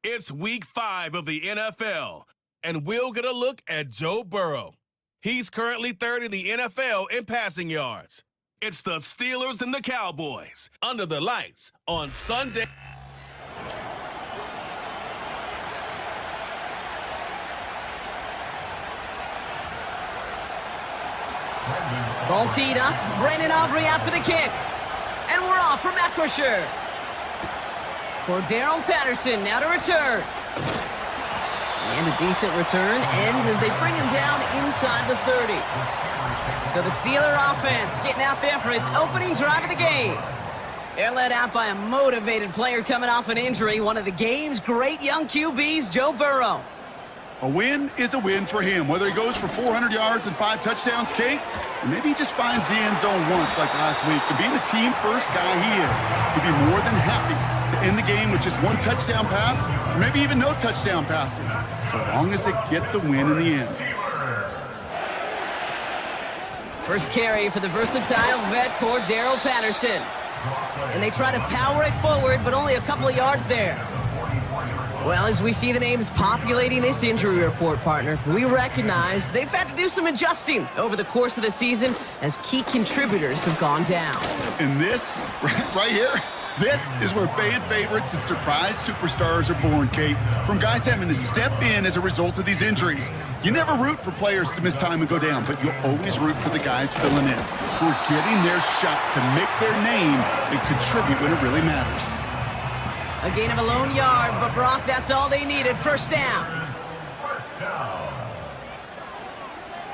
It's week 5 of the NFL, and we'll get a look at Joe Burrow. He's currently third in the NFL in passing yards. It's the Steelers and the Cowboys under the lights on Sunday. Ball teed up. Brandon Aubrey out for the kick. And we're off for Matt Crusher. Cordarrelle Patterson now to return. And a decent return ends as they bring him down inside the 30. So the Steeler offense getting out there for its opening drive of the game. They're led out by a motivated player coming off an injury, one of the game's great young QBs, Joe Burrow. A win is a win for him, whether he goes for 400 yards and 5 touchdowns, Kate, or maybe he just finds the end zone once like last week. And being the team-first guy he is, he'd be more than happy to end the game with just 1 touchdown pass, or maybe even no touchdown passes, so long as they get the win in the end. First carry for the versatile vet, Cordarrelle Patterson. And they try to power it forward, but only a couple of yards there. Well, as we see the names populating this injury report, partner, we recognize they've had to do some adjusting over the course of the season as key contributors have gone down. And this, right here, this is where fan favorites and surprise superstars are born, Kate. From guys having to step in as a result of these injuries. You never root for players to miss time and go down, but you'll always root for the guys filling in, who are getting their shot to make their name and contribute when it really matters. A gain of a lone yard, but Brock, that's all they needed. First down.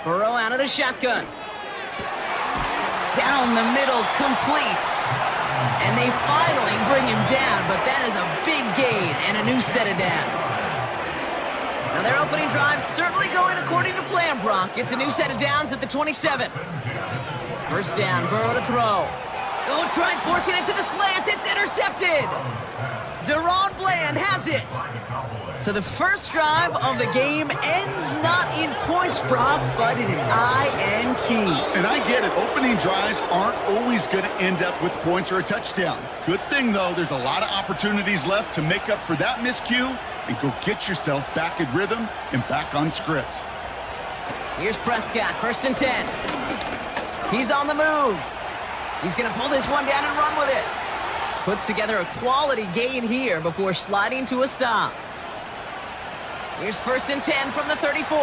Burrow out of the shotgun. Down the middle, complete. And they finally bring him down, but that is a big gain and a new set of downs. Now their opening drive certainly going according to plan, Brock. It's a new set of downs at the 27. First down, Burrow to throw. Oh, tried forcing it to the slant. It's intercepted. Deron Bland has it. So the first drive of the game ends not in points, Brock, but in an INT. And I get it. Opening drives aren't always going to end up with points or a touchdown. Good thing, though, there's a lot of opportunities left to make up for that miscue and go get yourself back in rhythm and back on script. Here's Prescott, 1st and 10. He's on the move. He's going to pull this one down and run with it. Puts together a quality gain here before sliding to a stop. Here's 1st and 10 from the 34.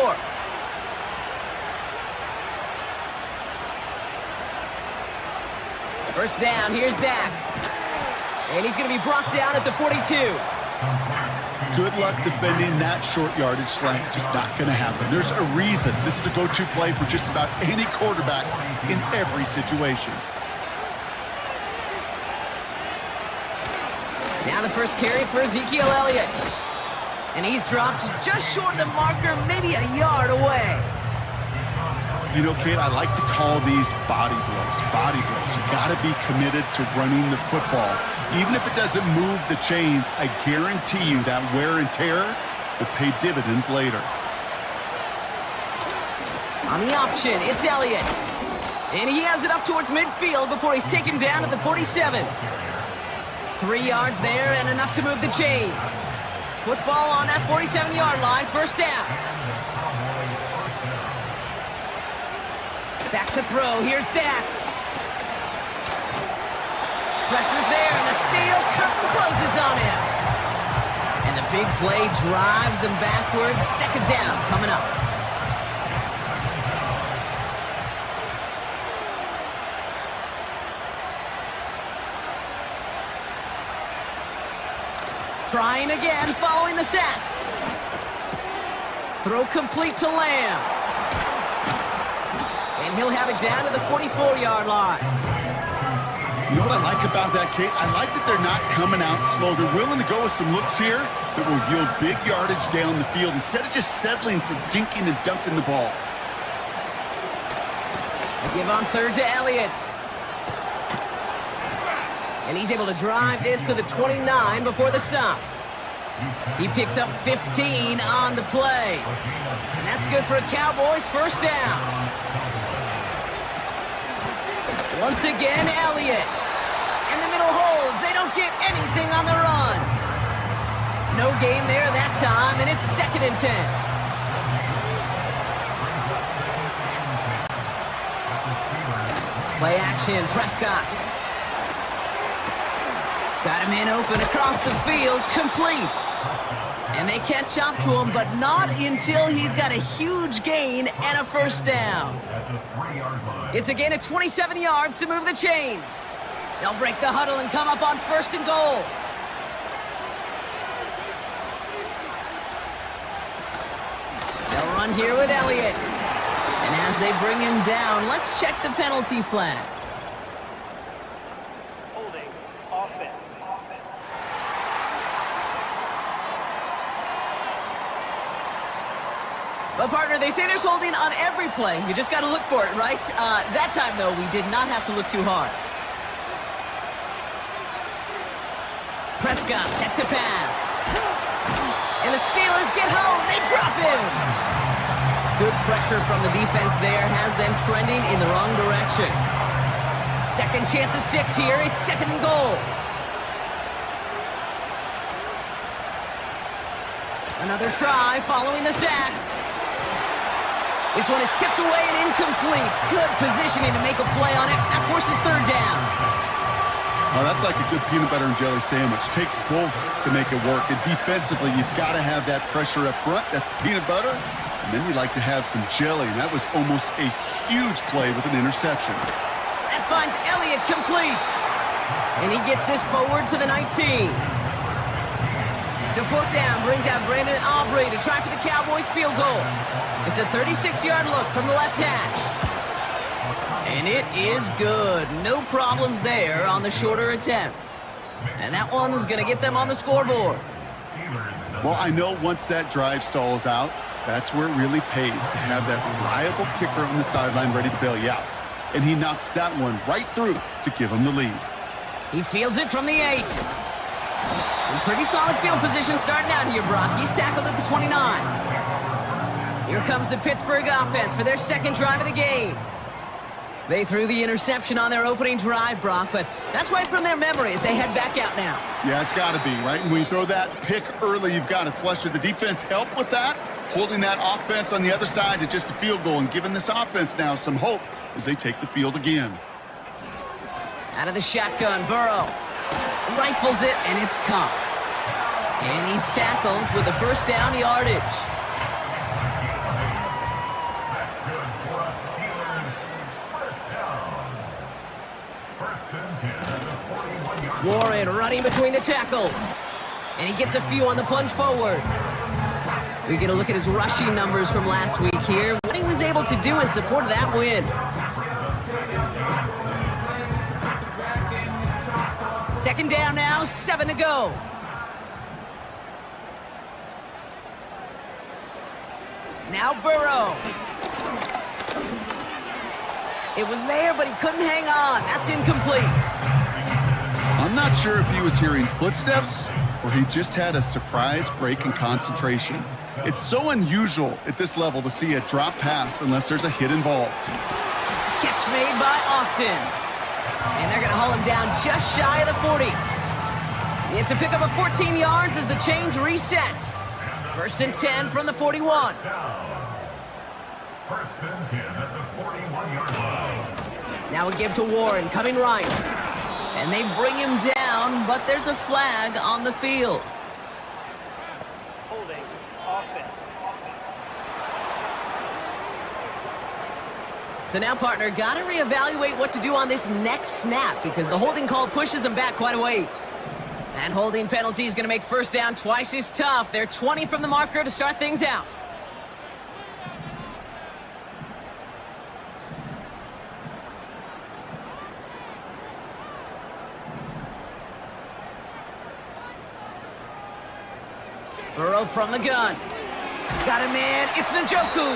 First down, here's Dak. And he's going to be brought down at the 42. Good luck defending that short yardage slant. Just not going to happen. There's a reason this is a go-to play for just about any quarterback in every situation. Now the first carry for Ezekiel Elliott. And he's dropped just short of the marker, maybe a yard away. You know, Kate, I like to call these body blows. Body blows. You got to be committed to running the football. Even if it doesn't move the chains, I guarantee you that wear and tear will pay dividends later. On the option, it's Elliott. And he has it up towards midfield before he's taken down at the 47. 3 yards there and enough to move the chains. Football on that 47-yard line, first down. Back to throw, here's Dak. Pressure's there and the steel curtain closes on him. And the big play drives them backwards. 2nd down coming up. Trying again, following the sack. Throw complete to Lamb. And he'll have it down to the 44-yard line. You know what I like about that, Kate? I like that they're not coming out slow. They're willing to go with some looks here that will yield big yardage down the field instead of just settling for dinking and dunking the ball. A give on 3rd to Elliott. And he's able to drive this to the 29 before the stop. He picks up 15 on the play. And that's good for a Cowboys first down. Once again, Elliott. And the middle holds. They don't get anything on the run. No gain there that time, and it's 2nd and 10. Play action, Prescott. Got him in open across the field, complete. And they catch up to him, but not until he's got a huge gain and a first down. It's a gain of 27 yards to move the chains. They'll break the huddle and come up on 1st and goal. They'll run here with Elliott. And as they bring him down, let's check the penalty flag. Holding offense. But partner, they say there's holding on every play. You just got to look for it, right? That time, though, we did not have to look too hard. Prescott set to pass. And the Steelers get home. They drop him. Good pressure from the defense there has them trending in the wrong direction. Second chance at 6 here. It's 2nd and goal. Another try following the sack. This one is tipped away and incomplete. Good positioning to make a play on it. That forces 3rd down. Oh, that's like a good peanut butter and jelly sandwich. Takes both to make it work. And defensively, you've got to have that pressure up front. That's peanut butter. And then you like to have some jelly. And that was almost a huge play with an interception. That finds Elliott complete. And he gets this forward to the 19. So 4th down brings out Brandon Aubrey to try for the Cowboys field goal. It's a 36-yard look from the left hash. And it is good. No problems there on the shorter attempt. And that one's going to get them on the scoreboard. Well, I know once that drive stalls out, that's where it really pays to have that reliable kicker on the sideline ready to bail you out. And he knocks that one right through to give him the lead. He fields it from the 8. In pretty solid field position starting out here, Brock. He's tackled at the 29. Here comes the Pittsburgh offense for their 2nd drive of the game. They threw the interception on their opening drive, Brock, but that's right from their memory as they head back out now. Yeah, it's got to be, right? And when you throw that pick early, you've got to flush it. The defense help with that, holding that offense on the other side to just a field goal and giving this offense now some hope as they take the field again. Out of the shotgun, Burrow rifles it, and it's caught. And he's tackled with the first down yardage. Warren running between the tackles. And he gets a few on the plunge forward. We get a look at his rushing numbers from last week here. What he was able to do in support of that win. 2nd down now, 7 to go. Now Burrow. It was there, but he couldn't hang on. That's incomplete. I'm not sure if he was hearing footsteps or he just had a surprise break in concentration. It's so unusual at this level to see a drop pass unless there's a hit involved. Catch made by Austin. And they're going to haul him down just shy of the 40. It's a pickup of 14 yards as the chains reset. 1st and 10 from the 41. 1st and 10 at the 41-yard line. Now a give to Warren, coming right. And they bring him down, but there's a flag on the field. Holding offense. So now, partner, got to reevaluate what to do on this next snap because the holding call pushes them back quite a ways. That holding penalty is going to make 1st down twice as tough. They're 20 from the marker to start things out. Burrow from the gun. Got him in. It's Njoku.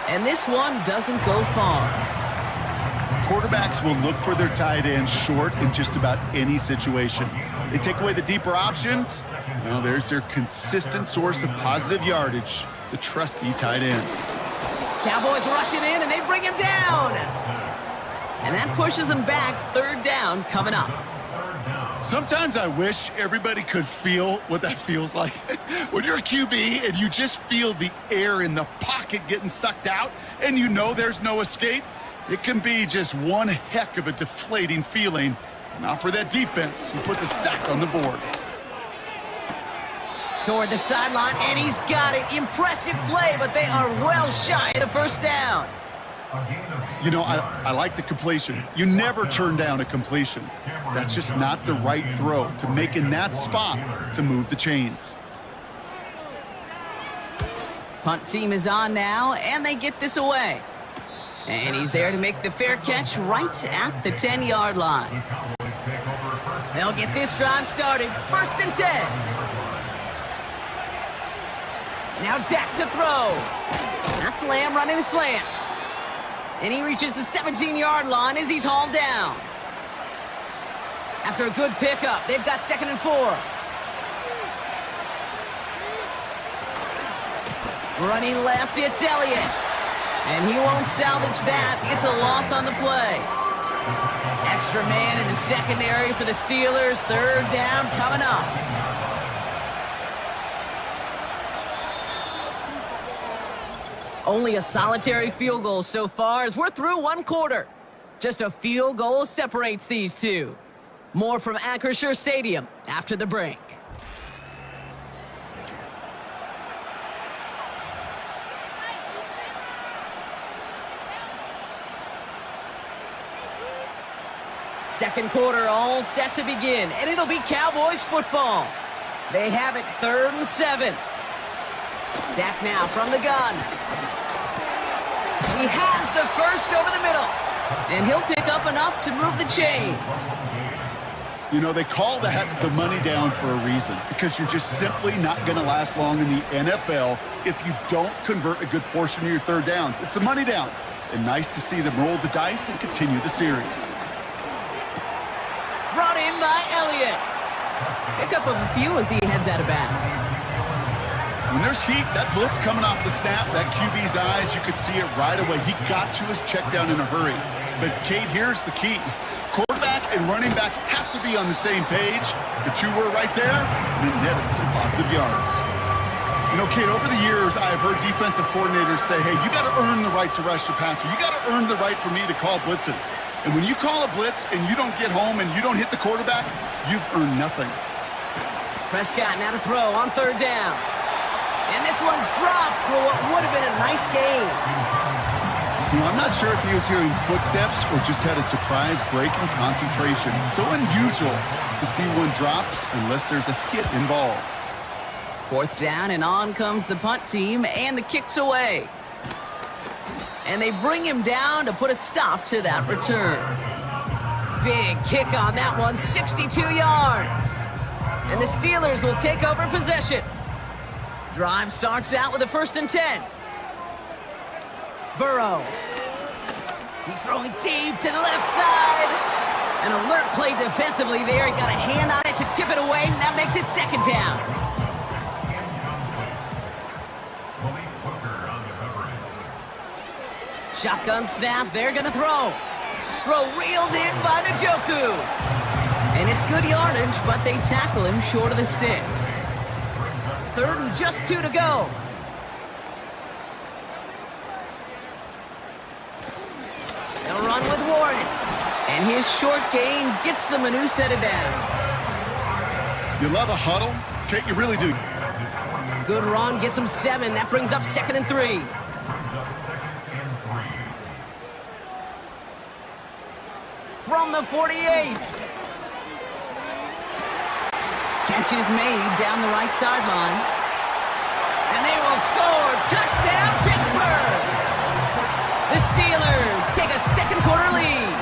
And this one doesn't go far. Quarterbacks will look for their tight end short in just about any situation. They take away the deeper options. Well, there's their consistent source of positive yardage, the trusty tight end. Cowboys rushing in, and they bring him down. And that pushes them back. 3rd down coming up. 3rd down. Sometimes I wish everybody could feel what that feels like. When you're a QB and you just feel the air in the pocket getting sucked out and you know there's no escape, it can be just one heck of a deflating feeling. Not for that defense who puts a sack on the board. Toward the sideline, and he's got it. Impressive play, but they are well shy of the first down. You know, I like the completion. You never turn down a completion. That's just not the right throw to make in that spot to move the chains. Punt team is on now, and they get this away. And he's there to make the fair catch right at the 10-yard line. They'll get this drive started. 1st and 10. Now Dak to throw. That's Lamb running a slant. And he reaches the 17-yard line as he's hauled down. After a good pickup, they've got 2nd and 4. Running left, it's Elliott. And he won't salvage that. It's a loss on the play. Extra man in the secondary for the Steelers. 3rd down coming up. Only a solitary field goal so far as we're through 1 quarter. Just a field goal separates these two. More from Acrisure Stadium after the break. Second quarter all set to begin, and it'll be Cowboys football. They have it 3rd and 7. Dak now from the gun. He has the first over the middle, and he'll pick up enough to move the chains. You know, they call that the money down for a reason, because you're just simply not going to last long in the NFL if you don't convert a good portion of your 3rd downs. It's the money down, and nice to see them roll the dice and continue the series. Brought in by Elliott. Pick up a few as he heads out of bounds. When there's heat, that blitz coming off the snap, that QB's eyes, you could see it right away. He got to his check down in a hurry. But, Kate, here's the key. Quarterback and running back have to be on the same page. The two were right there, and it netted some positive yards. You know, Kate, over the years, I've heard defensive coordinators say, hey, you got to earn the right to rush your passer. You got to earn the right for me to call blitzes. And when you call a blitz and you don't get home and you don't hit the quarterback, you've earned nothing. Prescott now to throw on 3rd down. And this one's dropped for what would have been a nice gain. You know, I'm not sure if he was hearing footsteps or just had a surprise break in concentration. So unusual to see one dropped unless there's a hit involved. 4th down, and on comes the punt team, and the kick's away. And they bring him down to put a stop to that return. Big kick on that one, 62 yards. And the Steelers will take over possession. Drive starts out with a 1st and 10. Burrow. He's throwing deep to the left side. An alert play defensively there. He got a hand on it to tip it away, and that makes it 2nd down. Shotgun snap, they're gonna throw. Throw reeled in by Njoku. And it's good yardage, but they tackle him short of the sticks. 3rd and just 2 to go. They'll run with Warren. And his short gain gets them a new set of downs. You love a huddle? Kate, you really do. Good run, gets him 7. That brings up 2nd and 3. From the 48. Catch is made down the right sideline. And they will score. Touchdown, Pittsburgh! The Steelers take a 2nd quarter lead.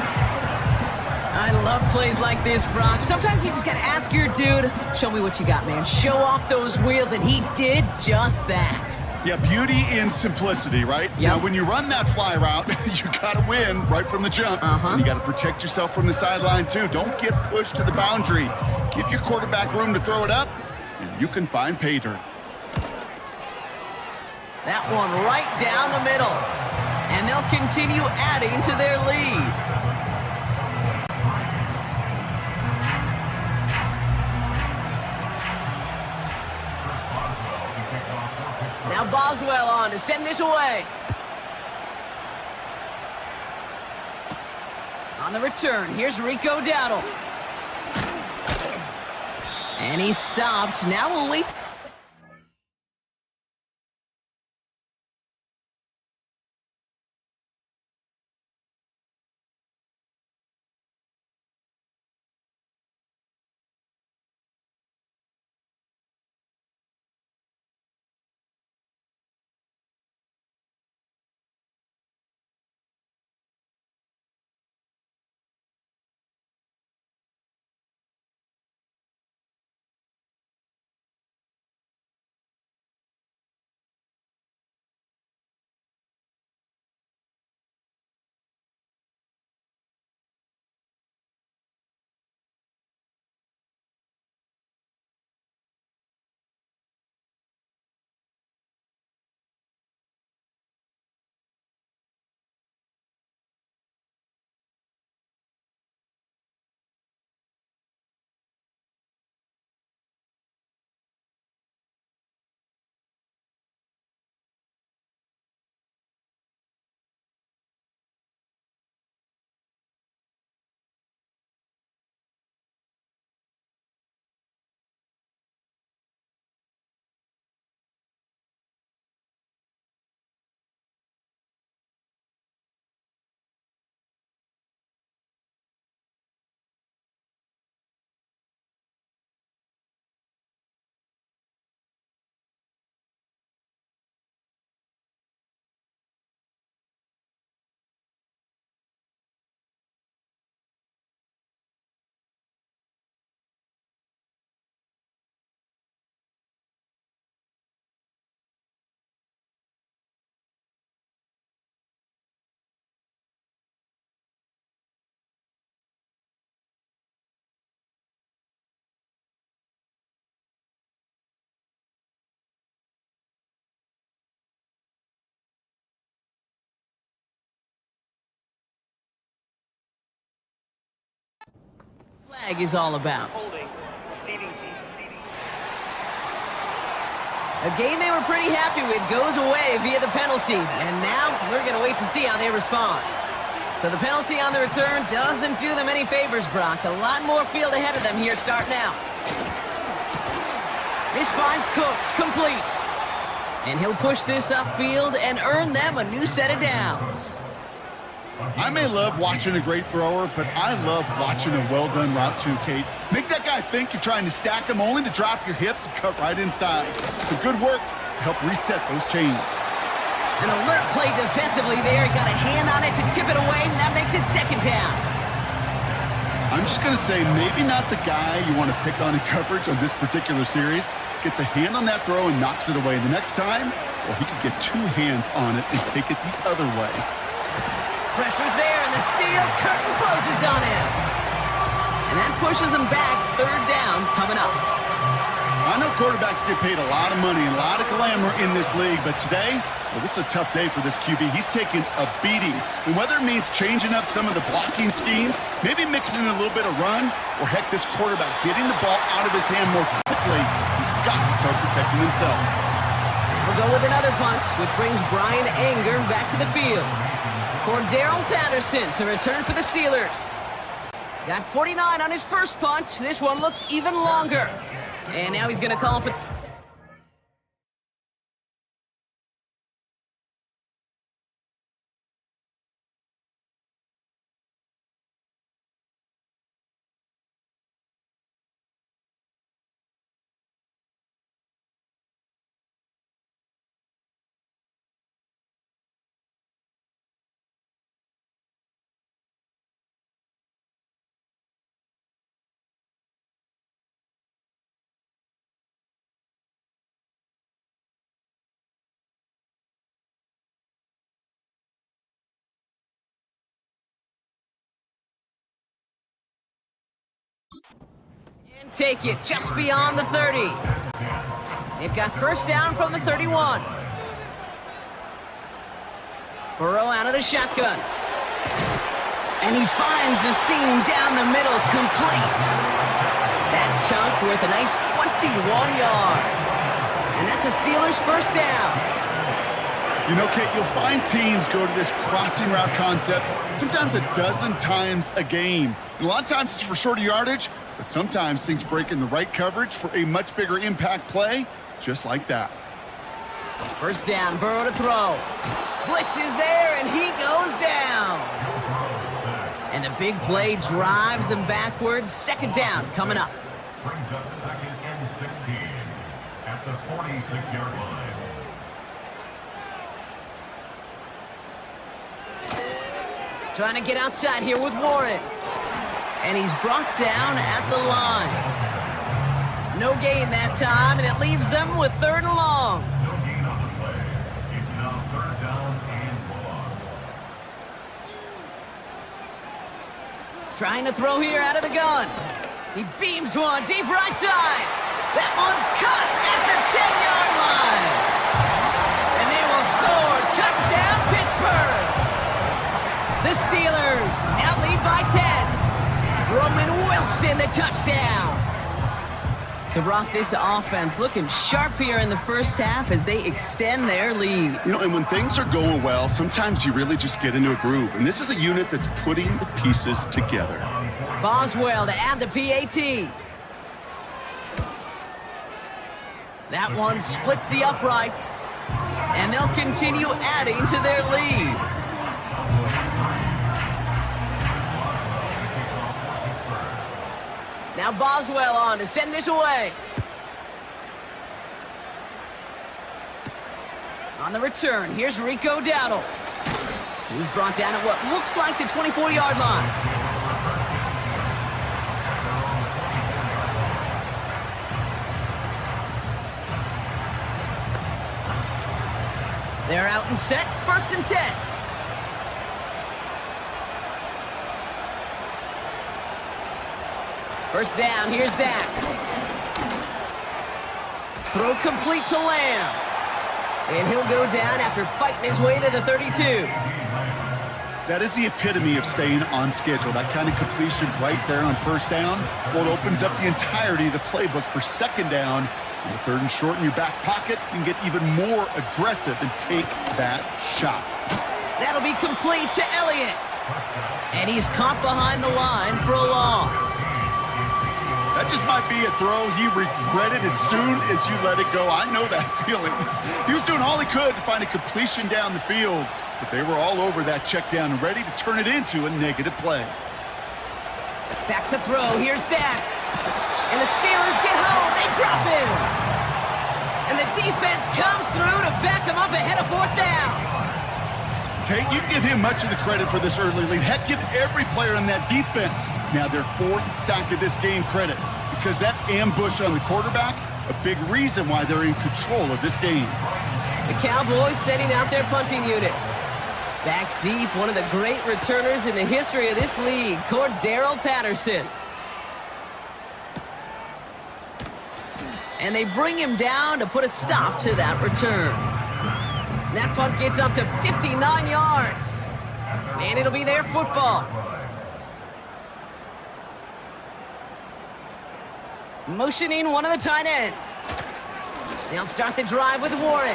I love plays like this, Brock. Sometimes you just got to ask your dude, show me what you got, man. Show off those wheels, and he did just that. Yeah, beauty in simplicity, right? Yep. Now, when you run that fly route, you got to win right from the jump. And you got to protect yourself from the sideline, too. Don't get pushed to the boundary. Give your quarterback room to throw it up, and you can find pay dirt. That one right down the middle. And they'll continue adding to their lead. Now Boswell on to send this away. On the return, here's Rico Dowdle. And he's stopped. Now we'll wait. Flag is all about. Holding. Proceeding team. A game they were pretty happy with goes away via the penalty. And now we're going to wait to see how they respond. So the penalty on the return doesn't do them any favors, Brock. A lot more field ahead of them here starting out. This finds Cooks complete. And he'll push this upfield and earn them a new set of downs. I may love watching a great thrower, but I love watching a well-done route too, Kate. Make that guy think you're trying to stack him only to drop your hips and cut right inside. Some good work to help reset those chains. An alert play defensively there. He got a hand on it to tip it away, and that makes it second down. I'm just going to say maybe not the guy you want to pick on in coverage on this particular series. Gets a hand on that throw and knocks it away. The next time, well, he could get two hands on it and take it the other way. Pressure's there, and the steel curtain closes on him. And that pushes him back. Third down coming up. I know quarterbacks get paid a lot of money and a lot of glamour in this league, but today, well, this is a tough day for this QB. He's taking a beating. And whether it means changing up some of the blocking schemes, maybe mixing in a little bit of run, or heck, this quarterback getting the ball out of his hand more quickly, he's got to start protecting himself. We'll go with another punt, which brings Brian Anger back to the field. Cordero Patterson to return for the Steelers. Got 49 on his first punt. This one looks even longer. And now he's going to call for... And take it just beyond the 30. They've got first down from the 31. Burrow out of the shotgun. And he finds a seam down the middle, complete. That chunk worth a nice 21 yards. And that's a Steelers first down. You know, Kate, you'll find teams go to this crossing route concept sometimes a dozen times a game. And a lot of times it's for shorter yardage, but sometimes things break in the right coverage for a much bigger impact play, just like that. First down, Burrow to throw. Blitz is there, and he goes down. And the big play drives them backwards. Second down coming up. Brings up 2nd and 16 at the 46-yard line. Trying to get outside here with Warren. And he's brought down at the line. No gain that time, and it leaves them with 3rd and long. No gain on the play. It's now 3rd down and long. Trying to throw here out of the gun. He beams one deep right side. That one's caught at the 10-yard line. And they will score. Touchdown, Pittsburgh. The Steelers now lead by 10. Roman Wilson, the touchdown. So, Brock, this offense looking sharp here in the first half as they extend their lead. You know, and when things are going well, sometimes you really just get into a groove. And this is a unit that's putting the pieces together. Boswell to add the PAT. That one splits the uprights. And they'll continue adding to their lead. Now Boswell on to send this away. On the return, here's Rico Dowdle. He's brought down at what looks like the 24-yard line. They're out and set, 1st and 10. First down, here's Dak. Throw complete to Lamb. And he'll go down after fighting his way to the 32. That is the epitome of staying on schedule. That kind of completion right there on first down. Well, it opens up the entirety of the playbook for second down. On the 3rd and short in your back pocket, you can get even more aggressive and take that shot. That'll be complete to Elliott. And he's caught behind the line for a loss. That just might be a throw he regretted as soon as you let it go. I know that feeling. He was doing all he could to find a completion down the field, but they were all over that check down and ready to turn it into a negative play. Back to throw. Here's Dak. And the Steelers get home. They drop him. And the defense comes through to back him up ahead of 4th down. Okay, you give him much of the credit for this early lead. Heck, give every player in that defense now their 4th sack of this game credit, because that ambush on the quarterback, a big reason why they're in control of this game. The Cowboys setting out their punting unit. Back deep, one of the great returners in the history of this league, Cordero Patterson. And they bring him down to put a stop to that return. That punt gets up to 59 yards. And it'll be their football. Motioning one of the tight ends. They'll start the drive with Warren.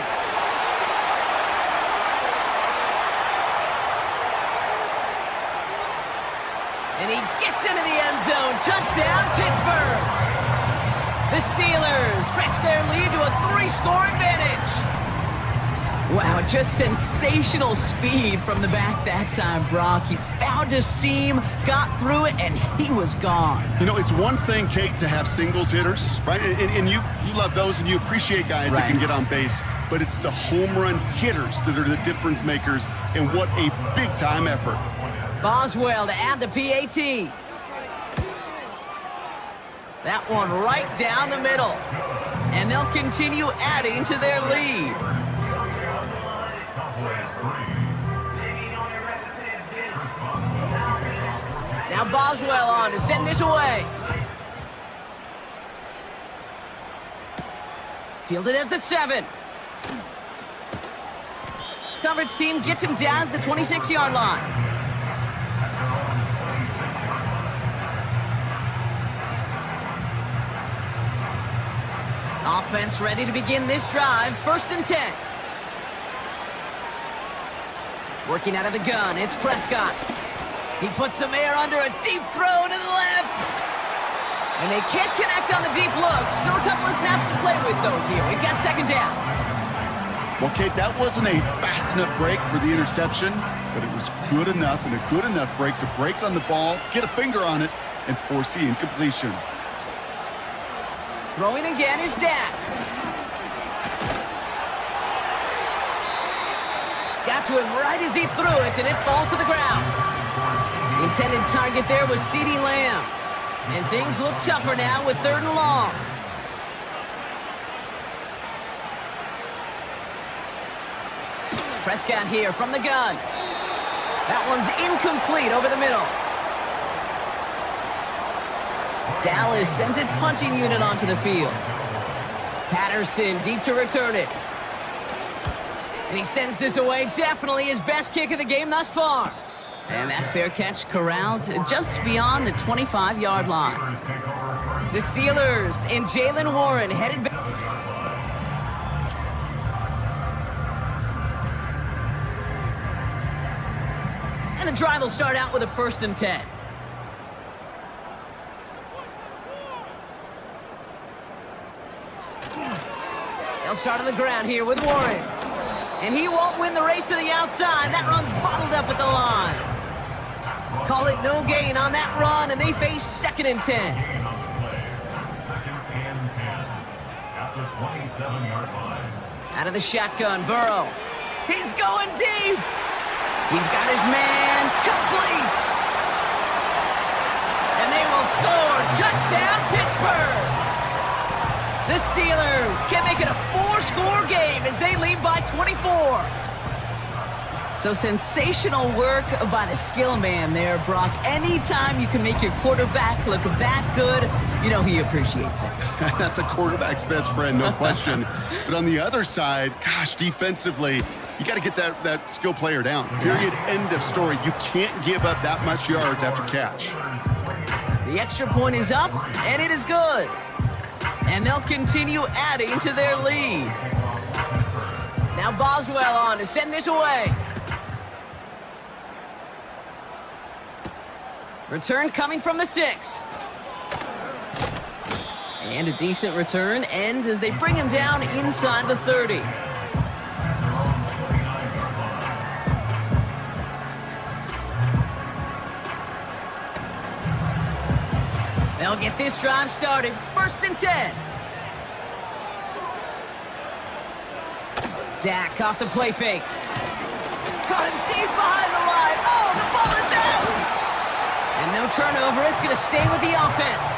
And he gets into the end zone. Touchdown, Pittsburgh. The Steelers stretch their lead to a 3-score advantage. Wow, just sensational speed from the back that time, Brock. He found a seam, got through it, and he was gone. You know, it's one thing, Kate, to have singles hitters, right? And you love those and you appreciate guys that can get on base. But it's the home run hitters that are the difference makers, and what a big-time effort. Boswell to add the PAT. That one right down the middle. And they'll continue adding to their lead. Now Boswell on to send this away. Fielded at the 7. Coverage team gets him down at the 26-yard line. Offense ready to begin this drive. 1st and 10. Working out of the gun, it's Prescott. He puts some air under a deep throw to the left. And they can't connect on the deep look. Still a couple of snaps to play with, though, here. We've got 2nd down. Well, Kate, that wasn't a fast enough break for the interception, but it was good enough and a good enough break to break on the ball, get a finger on it, and force the incompletion. Throwing again is Dak. Got to him right as he threw it, and it falls to the ground. The intended target there was CeeDee Lamb. And things look tougher now with 3rd and long. Prescott here from the gun. That one's incomplete over the middle. Dallas sends its punching unit onto the field. Patterson deep to return it. And he sends this away. Definitely his best kick of the game thus far. And that fair catch corralled just beyond the 25-yard line. The Steelers and Jaylen Warren headed back. And the drive will start out with a 1st and 10. They'll start on the ground here with Warren. And he won't win the race to the outside. That run's bottled up at the line. Call it no gain on that run, and they face 2nd and 10. Gain on the play. 2nd and 10 at the 27-yard line. Out of the shotgun, Burrow. He's going deep. He's got his man complete. And they will score. Touchdown, Pittsburgh. The Steelers can make it a 4-score game as they lead by 24. So sensational work by the skill man there, Brock. Anytime you can make your quarterback look that good, you know he appreciates it. That's a quarterback's best friend, no question. But on the other side, gosh, defensively, you got to get that skill player down. Period. End of story. You can't give up that much yards after catch. The extra point is up, and it is good. And they'll continue adding to their lead. Now Boswell on to send this away. Return coming from the 6. And a decent return ends as they bring him down inside the 30. They'll get this drive started. 1st and 10. Dak off the play fake. Caught him deep behind the line. Oh, the ball is out! And no turnover. It's going to stay with the offense.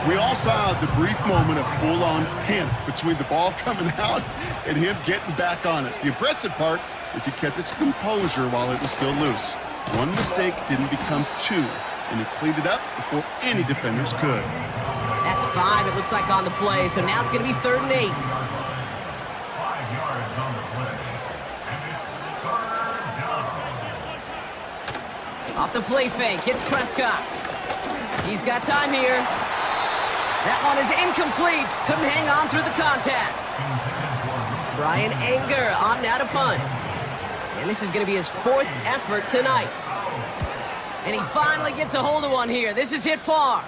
We all saw the brief moment of full-on panic between the ball coming out and him getting back on it. The impressive part is he kept his composure while it was still loose. One mistake didn't become 2, and he cleaned it up before any defenders could. That's 5, it looks like, on the play. So now it's going to be 3rd and 8. 5 yards on the play. And it's 3rd down. Off the play fake, it's Prescott. He's got time here. That one is incomplete. Couldn't hang on through the contact. Brian Anger on now to punt. And this is going to be his 4th effort tonight. And he finally gets a hold of one here. This is hit far.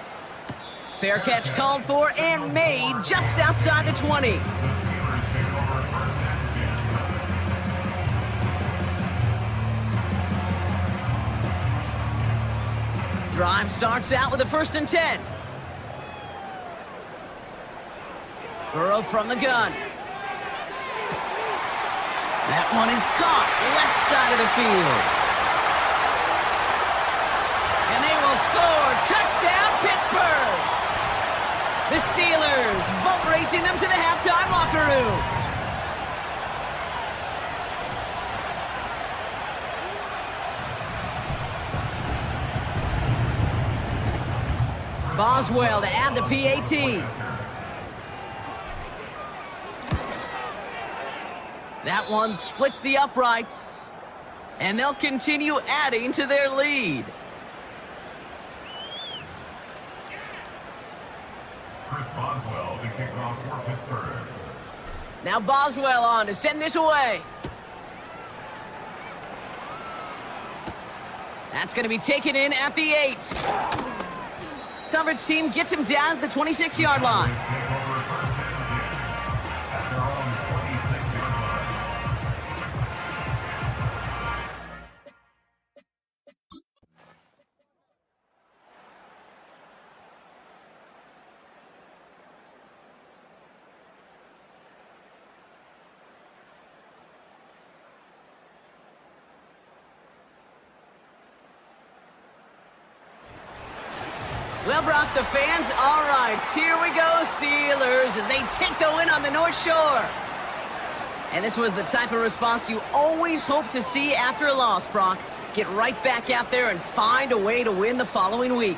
Fair catch called for and made just outside the 20. Drive starts out with a 1st and 10. Burrow from the gun. That one is caught left side of the field. And they will score. Touchdown, Pittsburgh. The Steelers boat racing them to the halftime locker room. Boswell to add the PAT. That one splits the uprights, and they'll continue adding to their lead. Chris Boswell to kick off for Now Boswell on to send this away. That's going to be taken in at the 8. Coverage team gets him down at the 26-yard line. Take over first and 10 at their own 26-yard line. Well, Brock, the fans, all right, here we go, Steelers, as they take the win on the North Shore. And this was the type of response you always hope to see after a loss, Brock. Get right back out there and find a way to win the following week.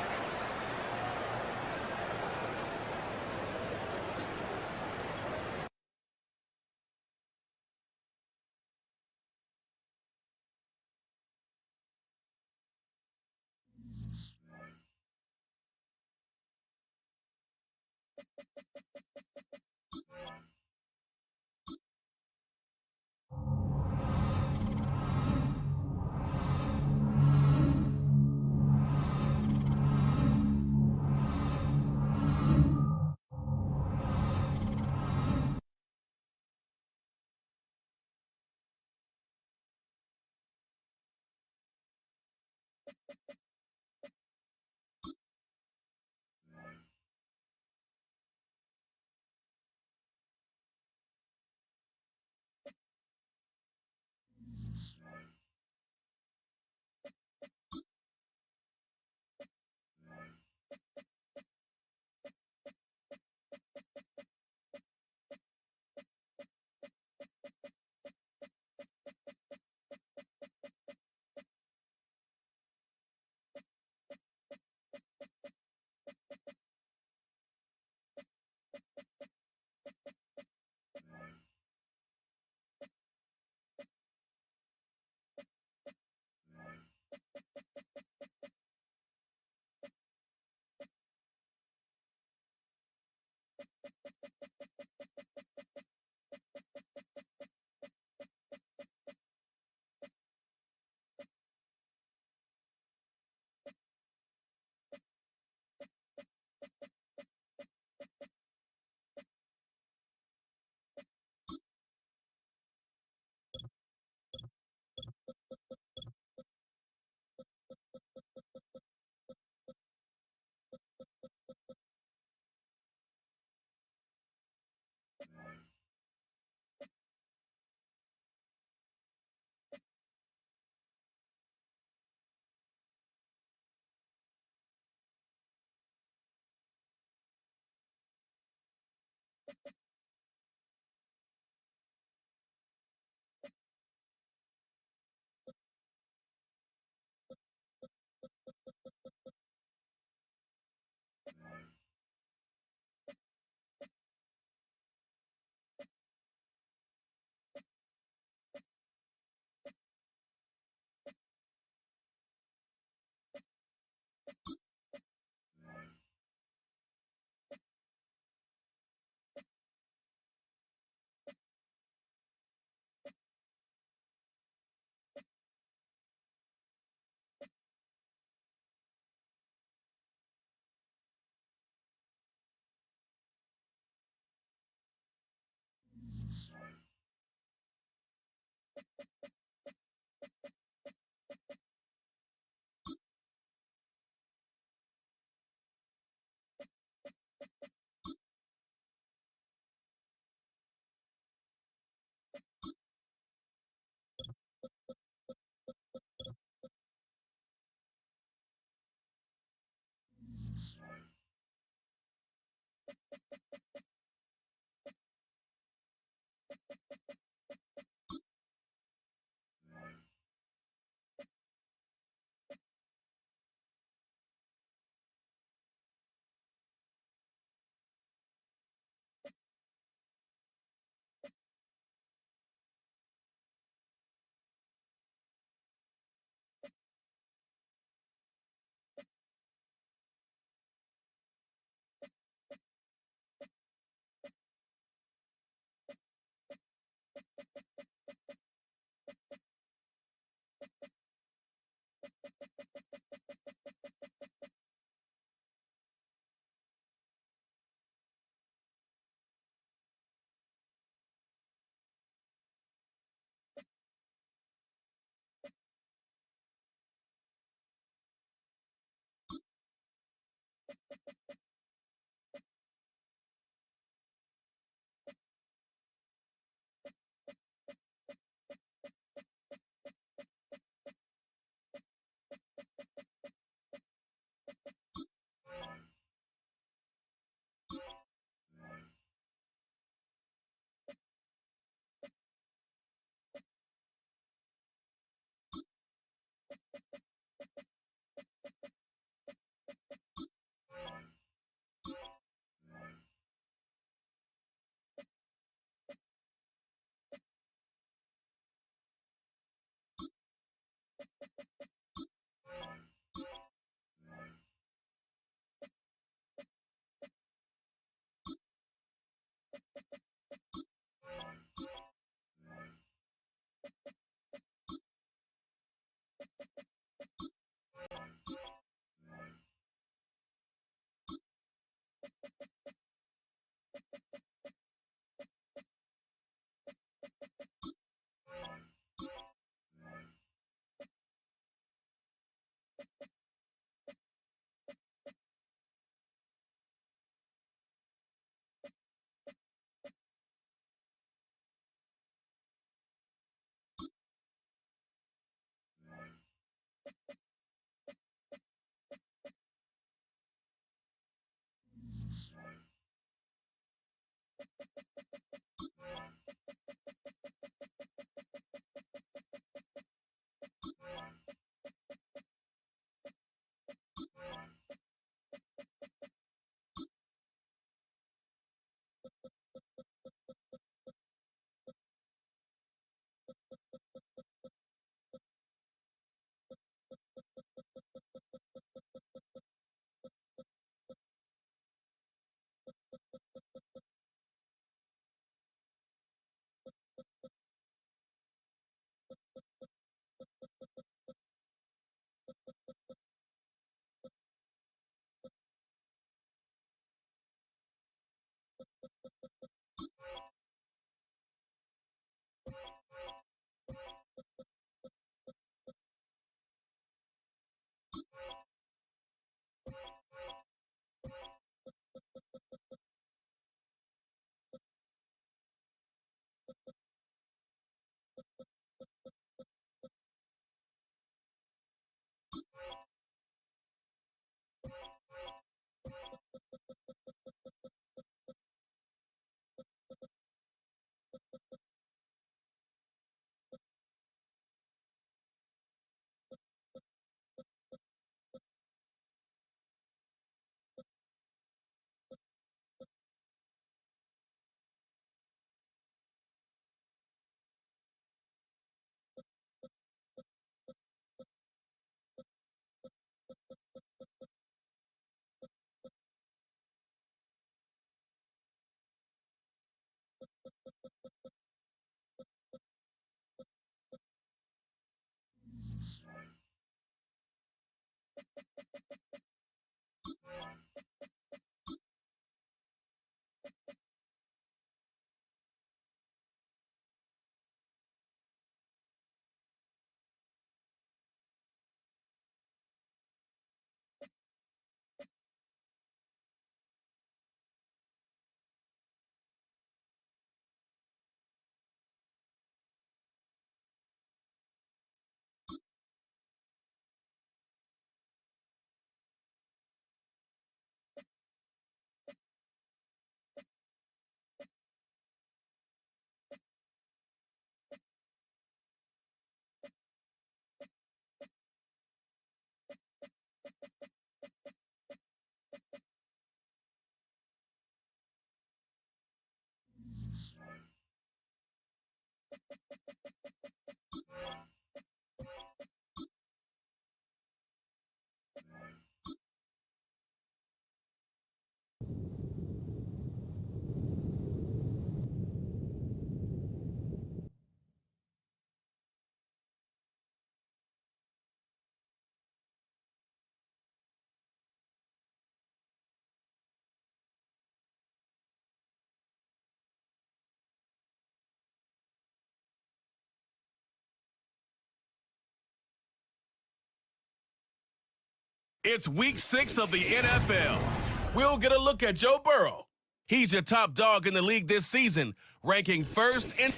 It's week 6 of the NFL, we'll get a look at Joe Burrow. He's your top dog in the league this season, ranking first in...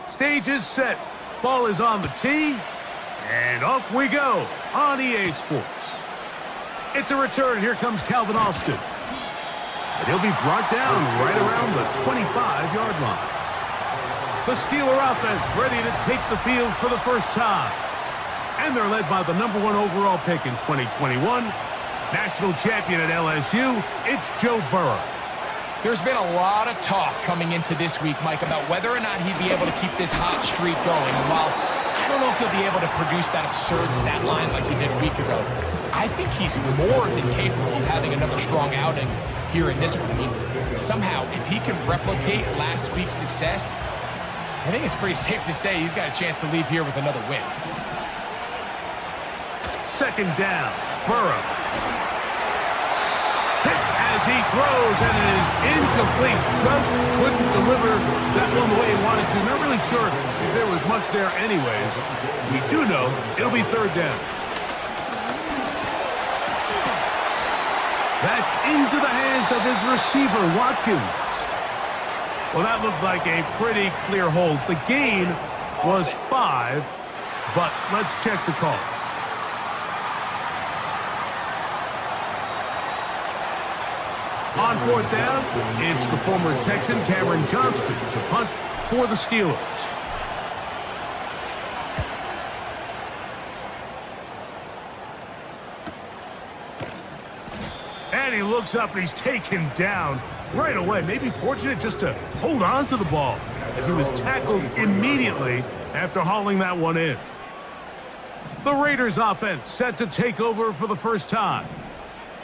Stage is set. Ball is on the tee. And off we go on EA Sports. It's a return. Here comes Calvin Austin. And he'll be brought down right around the 25-yard line. The Steeler offense ready to take the field for the first time. And they're led by the #1 overall pick in 2021. National champion at LSU, it's Joe Burrow. There's been a lot of talk coming into this week, Mike, about whether or not he'd be able to keep this hot streak going. And while I don't know if he'll be able to produce that absurd stat line like he did a week ago, I think he's more than capable of having another strong outing here in this one. I mean, somehow, if he can replicate last week's success, I think it's pretty safe to say he's got a chance to leave here with another win. Second down, Burrow. As he throws, and it is incomplete. Just couldn't deliver that one the way he wanted to. Not really sure if there was much there anyways. We do know it'll be third down. That's into the hands of his receiver, Watkins. Well, that looked like a pretty clear hold. The gain was 5, but let's check the call. On fourth down, it's the former Texan Cameron Johnston to punt for the Steelers. And he looks up and he's taken down right away. Maybe fortunate just to hold on to the ball as he was tackled immediately after hauling that one in. The Raiders offense set to take over for the first time.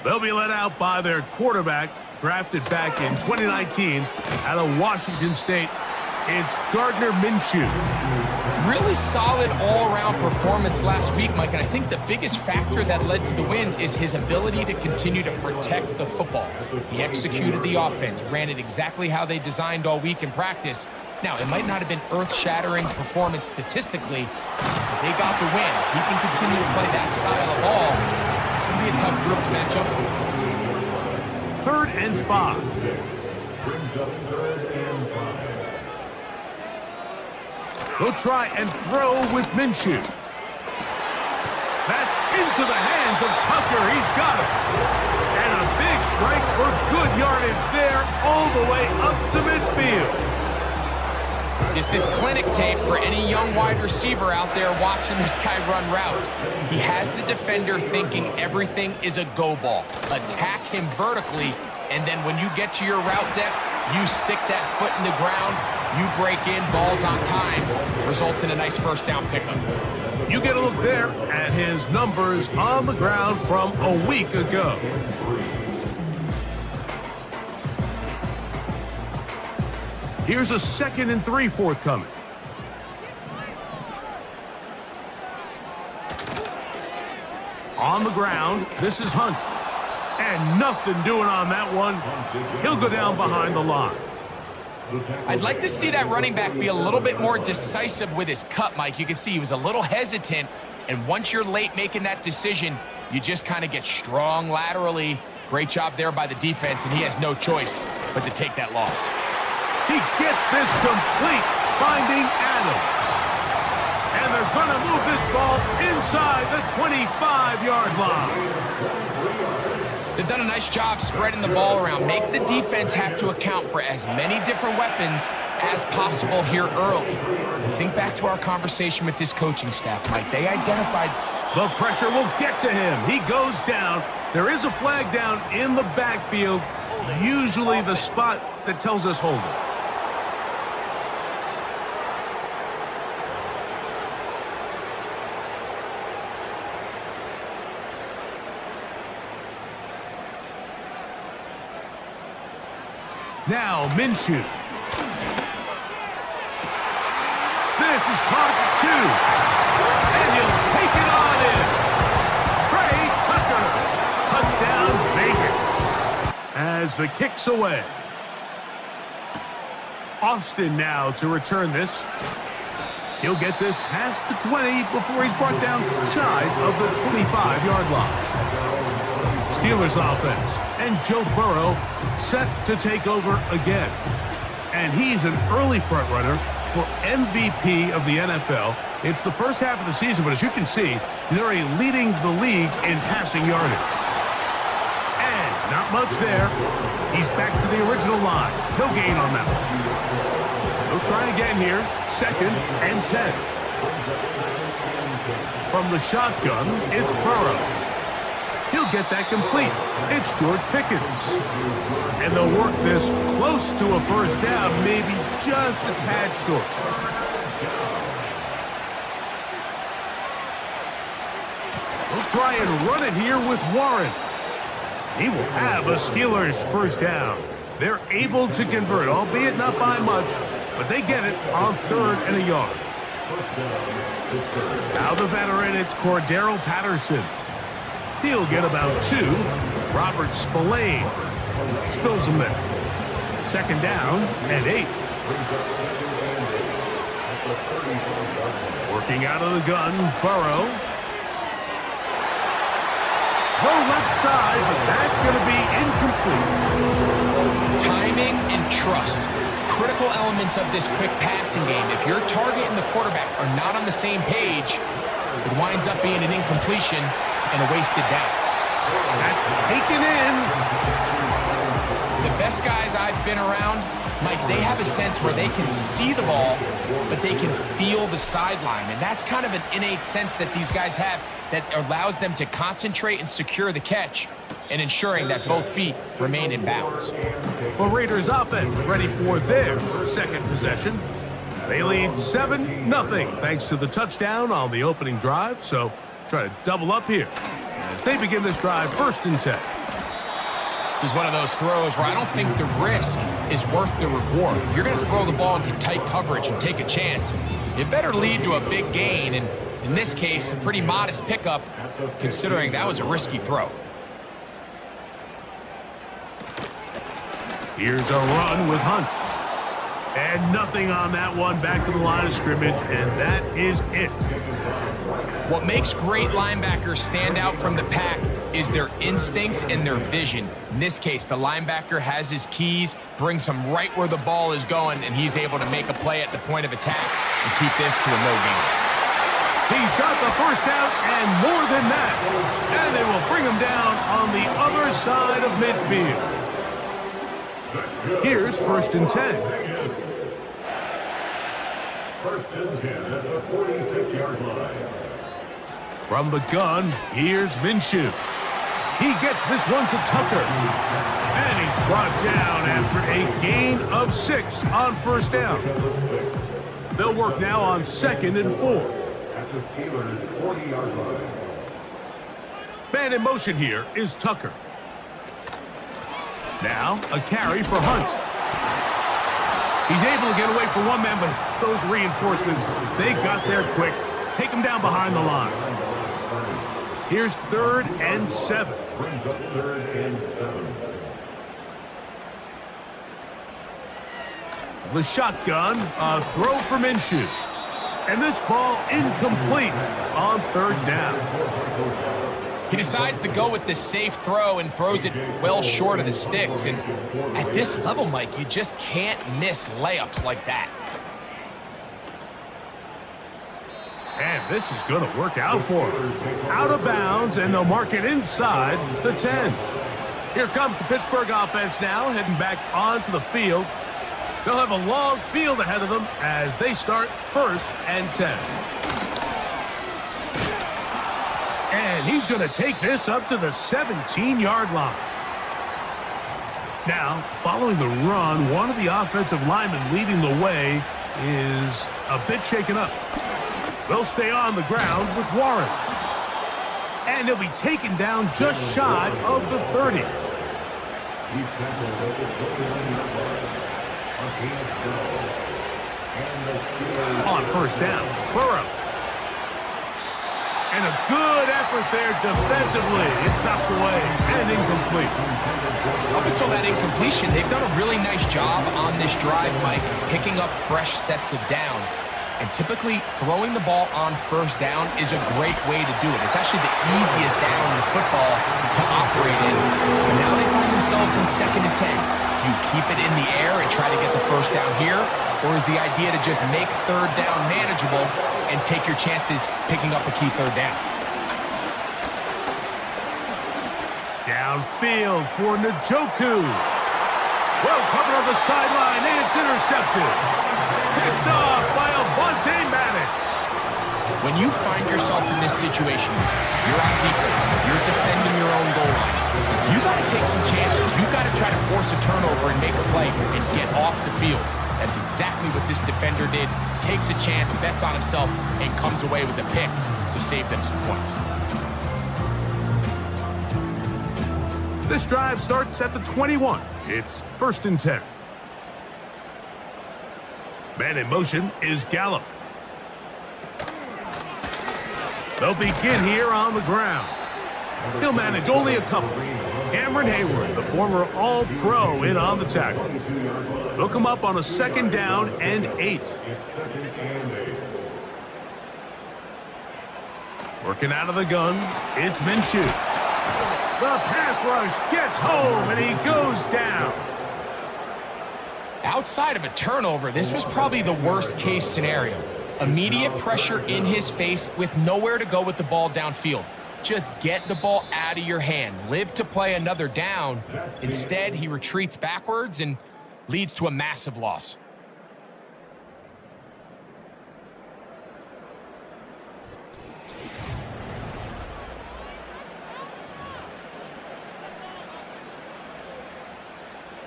They'll be led out by their quarterback, drafted back in 2019 out of Washington State. It's Gardner Minshew. Really solid all-around performance last week, Mike, and I think the biggest factor that led to the win is his ability to continue to protect the football. He executed the offense, ran it exactly how they designed all week in practice. Now, it might not have been earth-shattering performance statistically, but they got the win. He can continue to play that style of ball. It's going to be a tough group to match up with. 3rd and 5. He'll try and throw with Minshew. That's into the hands of Tucker. He's got it. And a big strike for good yardage there all the way up to midfield. This is clinic tape for any young wide receiver out there watching this guy run routes. He has the defender thinking everything is a go ball. Attack him vertically, and then when you get to your route depth, you stick that foot in the ground, you break in, balls on time, results in a nice first down pickup. You get a look there at his numbers on the ground from a week ago. Here's a 2nd and 3 forthcoming. On the ground, this is Hunt. And nothing doing on that one. He'll go down behind the line. I'd like to see that running back be a little bit more decisive with his cut, Mike. You can see he was a little hesitant, and once you're late making that decision, you just kind of get strong laterally. Great job there by the defense, and he has no choice but to take that loss. He gets this complete, finding Adams. And they're going to move this ball inside the 25-yard line. They've done a nice job spreading the ball around. Make the defense have to account for as many different weapons as possible here early. Think back to our conversation with this coaching staff, Mike. They identified... The pressure will get to him. He goes down. There is a flag down in the backfield, usually the spot that tells us hold it. Now, Minshew. This is caught at 2. And he'll take it on in. Trey Tucker. Touchdown, Vegas. As the kick's away. Austin now to return this. He'll get this past the 20 before he's brought down shy of the 25-yard line. Steelers offense, and Joe Burrow set to take over again. And he's an early front runner for MVP of the NFL. It's the first half of the season, but as you can see, they're already leading the league in passing yardage. And not much there. He's back to the original line. No gain on that one. They'll try again here. 2nd and 10. From the shotgun, it's Burrow. He'll get that complete. It's George Pickens. And they'll work this close to a first down, maybe just a tad short. We'll try and run it here with Warren. He will have a Steelers first down. They're able to convert, albeit not by much, but they get it on 3rd and a yard. Now the veteran, it's Cordero Patterson. He'll get about 2. Robert Spillane spills him there. 2nd down and 8. Working out of the gun, Burrow. Throw left side, but that's going to be incomplete. Timing and trust. Critical elements of this quick passing game. If your target and the quarterback are not on the same page, it winds up being an incompletion and a wasted down. That's taken in. The best guys I've been around, Mike, they have a sense where they can see the ball, but they can feel the sideline. And that's kind of an innate sense that these guys have that allows them to concentrate and secure the catch and ensuring that both feet remain in bounds. The Raiders offense ready for their 2nd possession. They lead 7-0 thanks to the touchdown on the opening drive. So try to double up here as they begin this drive 1st and 10. This is one of those throws where I don't think the risk is worth the reward. If you're going to throw the ball into tight coverage and take a chance, it better lead to a big gain. And in this case, a pretty modest pickup considering that was a risky throw. Here's a run with Hunt. And nothing on that one, back to the line of scrimmage, and that is it. What makes great linebackers stand out from the pack is their instincts and their vision. In this case, the linebacker has his keys, brings him right where the ball is going, and he's able to make a play at the point of attack and keep this to a no gain. He's got the first down and more than that. And they will bring him down on the other side of midfield. Here's 1st and 10. 1st and 10 at the 46-yard line. From the gun, here's Minshew. He gets this one to Tucker. And he's brought down after a gain of 6 on 1st down. They'll work now on 2nd and 4. At the Steelers' 40-yard line. Man in motion here is Tucker. Now a carry for Hunt. He's able to get away from one man, but those reinforcements, they got there quick. Take him down behind the line. Here's 3rd and 7. Brings up 3rd and 7. The shotgun, a throw for Minshew. And this ball incomplete on 3rd down. He decides to go with the safe throw and throws it well short of the sticks. And at this level, Mike, you just can't miss layups like that. And this is going to work out for him. Out of bounds, and they'll mark it inside the 10. Here comes the Pittsburgh offense now, heading back onto the field. They'll have a long field ahead of them as they start 1st and 10. And he's going to take this up to the 17-yard line. Now, following the run, one of the offensive linemen leading the way is a bit shaken up. They'll stay on the ground with Warren. And he'll be taken down just shy of the 30. On 1st down, Burrow. And a good effort there defensively. It's knocked away and incomplete. Up until that incompletion, they've done a really nice job on this drive, Mike, picking up fresh sets of downs. And typically, throwing the ball on 1st down is a great way to do it. It's actually the easiest down in football to operate in. And now they find themselves in 2nd and 10. Do you keep it in the air and try to get the 1st down here? Or is the idea to just make 3rd down manageable and take your chances picking up a key 3rd down? Downfield for Njoku. Well covered on the sideline, and it's intercepted. Picked off by Avonte Maddox. When you find yourself in this situation, you're on defense, you're defending your own goal line, you got to take some chances. You got to try to force a turnover and make a play and get off the field. That's exactly what this defender did. Takes a chance, bets on himself, and comes away with a pick to save them some points. This drive starts at the 21. It's 1st and 10. Man in motion is Gallup. They'll begin here on the ground. He'll manage only a couple. Cameron Hayward, the former All-Pro, in on the tackle. They'll come up on a 2nd down and 8. Working out of the gun, it's Minshew. The pass rush gets home, and he goes down. Outside of a turnover, this was probably the worst-case scenario. Immediate pressure in his face with nowhere to go with the ball downfield. Just get the ball out of your hand. Live to play another down. Instead, he retreats backwards and leads to a massive loss.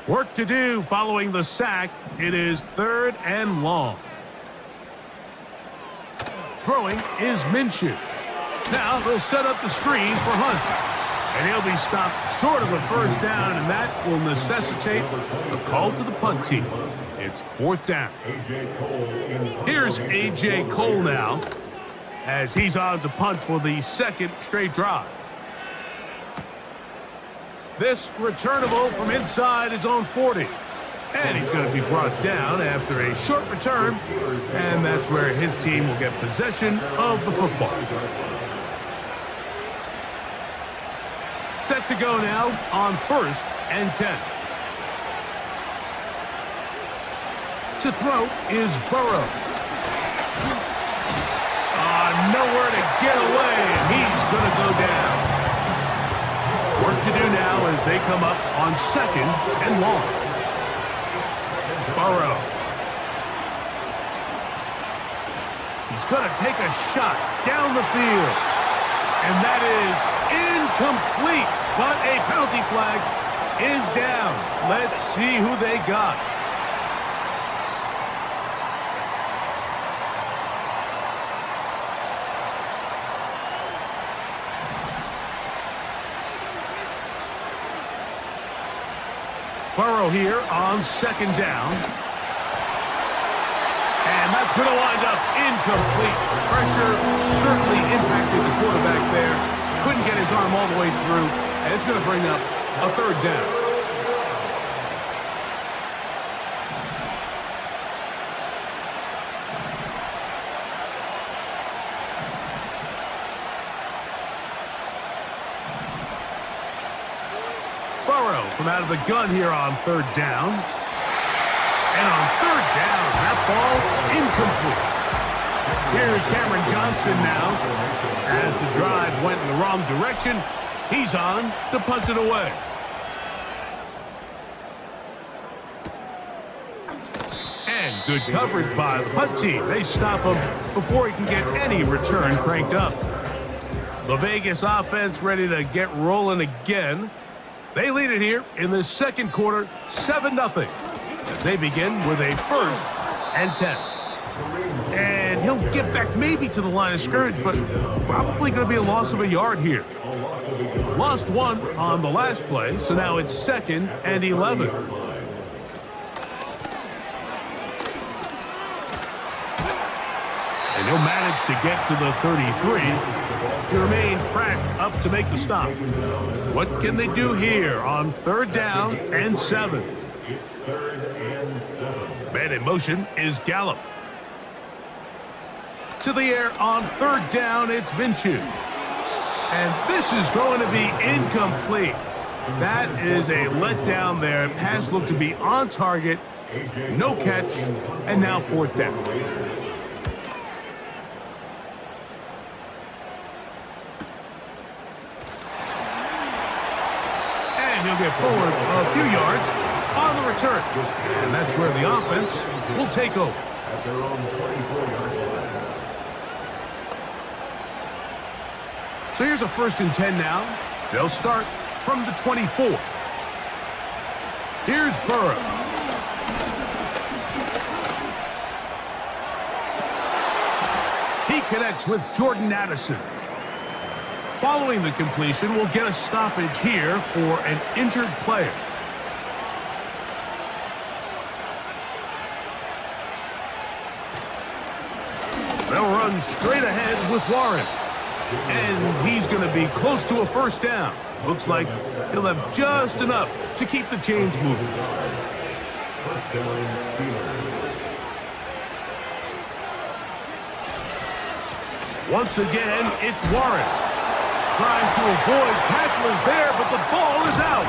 Work to do following the sack. It is 3rd and long. Throwing is Minshew. Now they'll set up the screen for Hunt. And he'll be stopped short of a 1st down, and that will necessitate a call to the punt team. It's 4th down. Here's A.J. Cole now, as he's on to punt for the 2nd straight drive. This returnable from inside his own 40. And he's going to be brought down after a short return, and that's where his team will get possession of the football. Set to go now on 1st and 10. To throw is Burrow. Nowhere to get away, and he's going to go down. Work to do now as they come up on 2nd and long. Burrow. He's going to take a shot down the field. And that is incomplete. But a penalty flag is down. Let's see who they got. Burrow here on 2nd down. And that's going to wind up incomplete. Pressure certainly impacted the quarterback there. Couldn't get his arm all the way through. And it's going to bring up a 3rd down. from out of the gun here on third down. And on third down, that ball incomplete. Here's Cameron Johnston now. As the drive went in the wrong direction, he's on to punt it away. And good coverage by the punt team. They stop him before he can get any return cranked up. The Vegas offense ready to get rolling again. They lead it here in the second quarter, 7-0. As they begin with a 1st and 10. And he'll get back maybe to the line of scrimmage, but probably going to be a loss of a yard here. Lost 1 on the last play, so now it's 2nd and 11. And he'll manage to get to the 33. Jermaine Pratt up to make the stop. What can they do here on 3rd down and 7? It's 3rd and 7. Man in motion is Gallup. To the air on 3rd down, it's Minshew. And this is going to be incomplete. That is a letdown there. Pass looked to be on target. No catch. And now 4th down. And he'll get forward a few yards on the return. And that's where the offense will take over. At their own 24-yard line. So here's a 1st and 10 now. They'll start from the 24. Here's Burrow. He connects with Jordan Addison. Following the completion, we'll get a stoppage here for an injured player. They'll run straight ahead with Warren. And he's going to be close to a 1st down. Looks like he'll have just enough to keep the chains moving. 1st down, Steelers. Once again, it's Warren. Trying to avoid tacklers there, but the ball is out.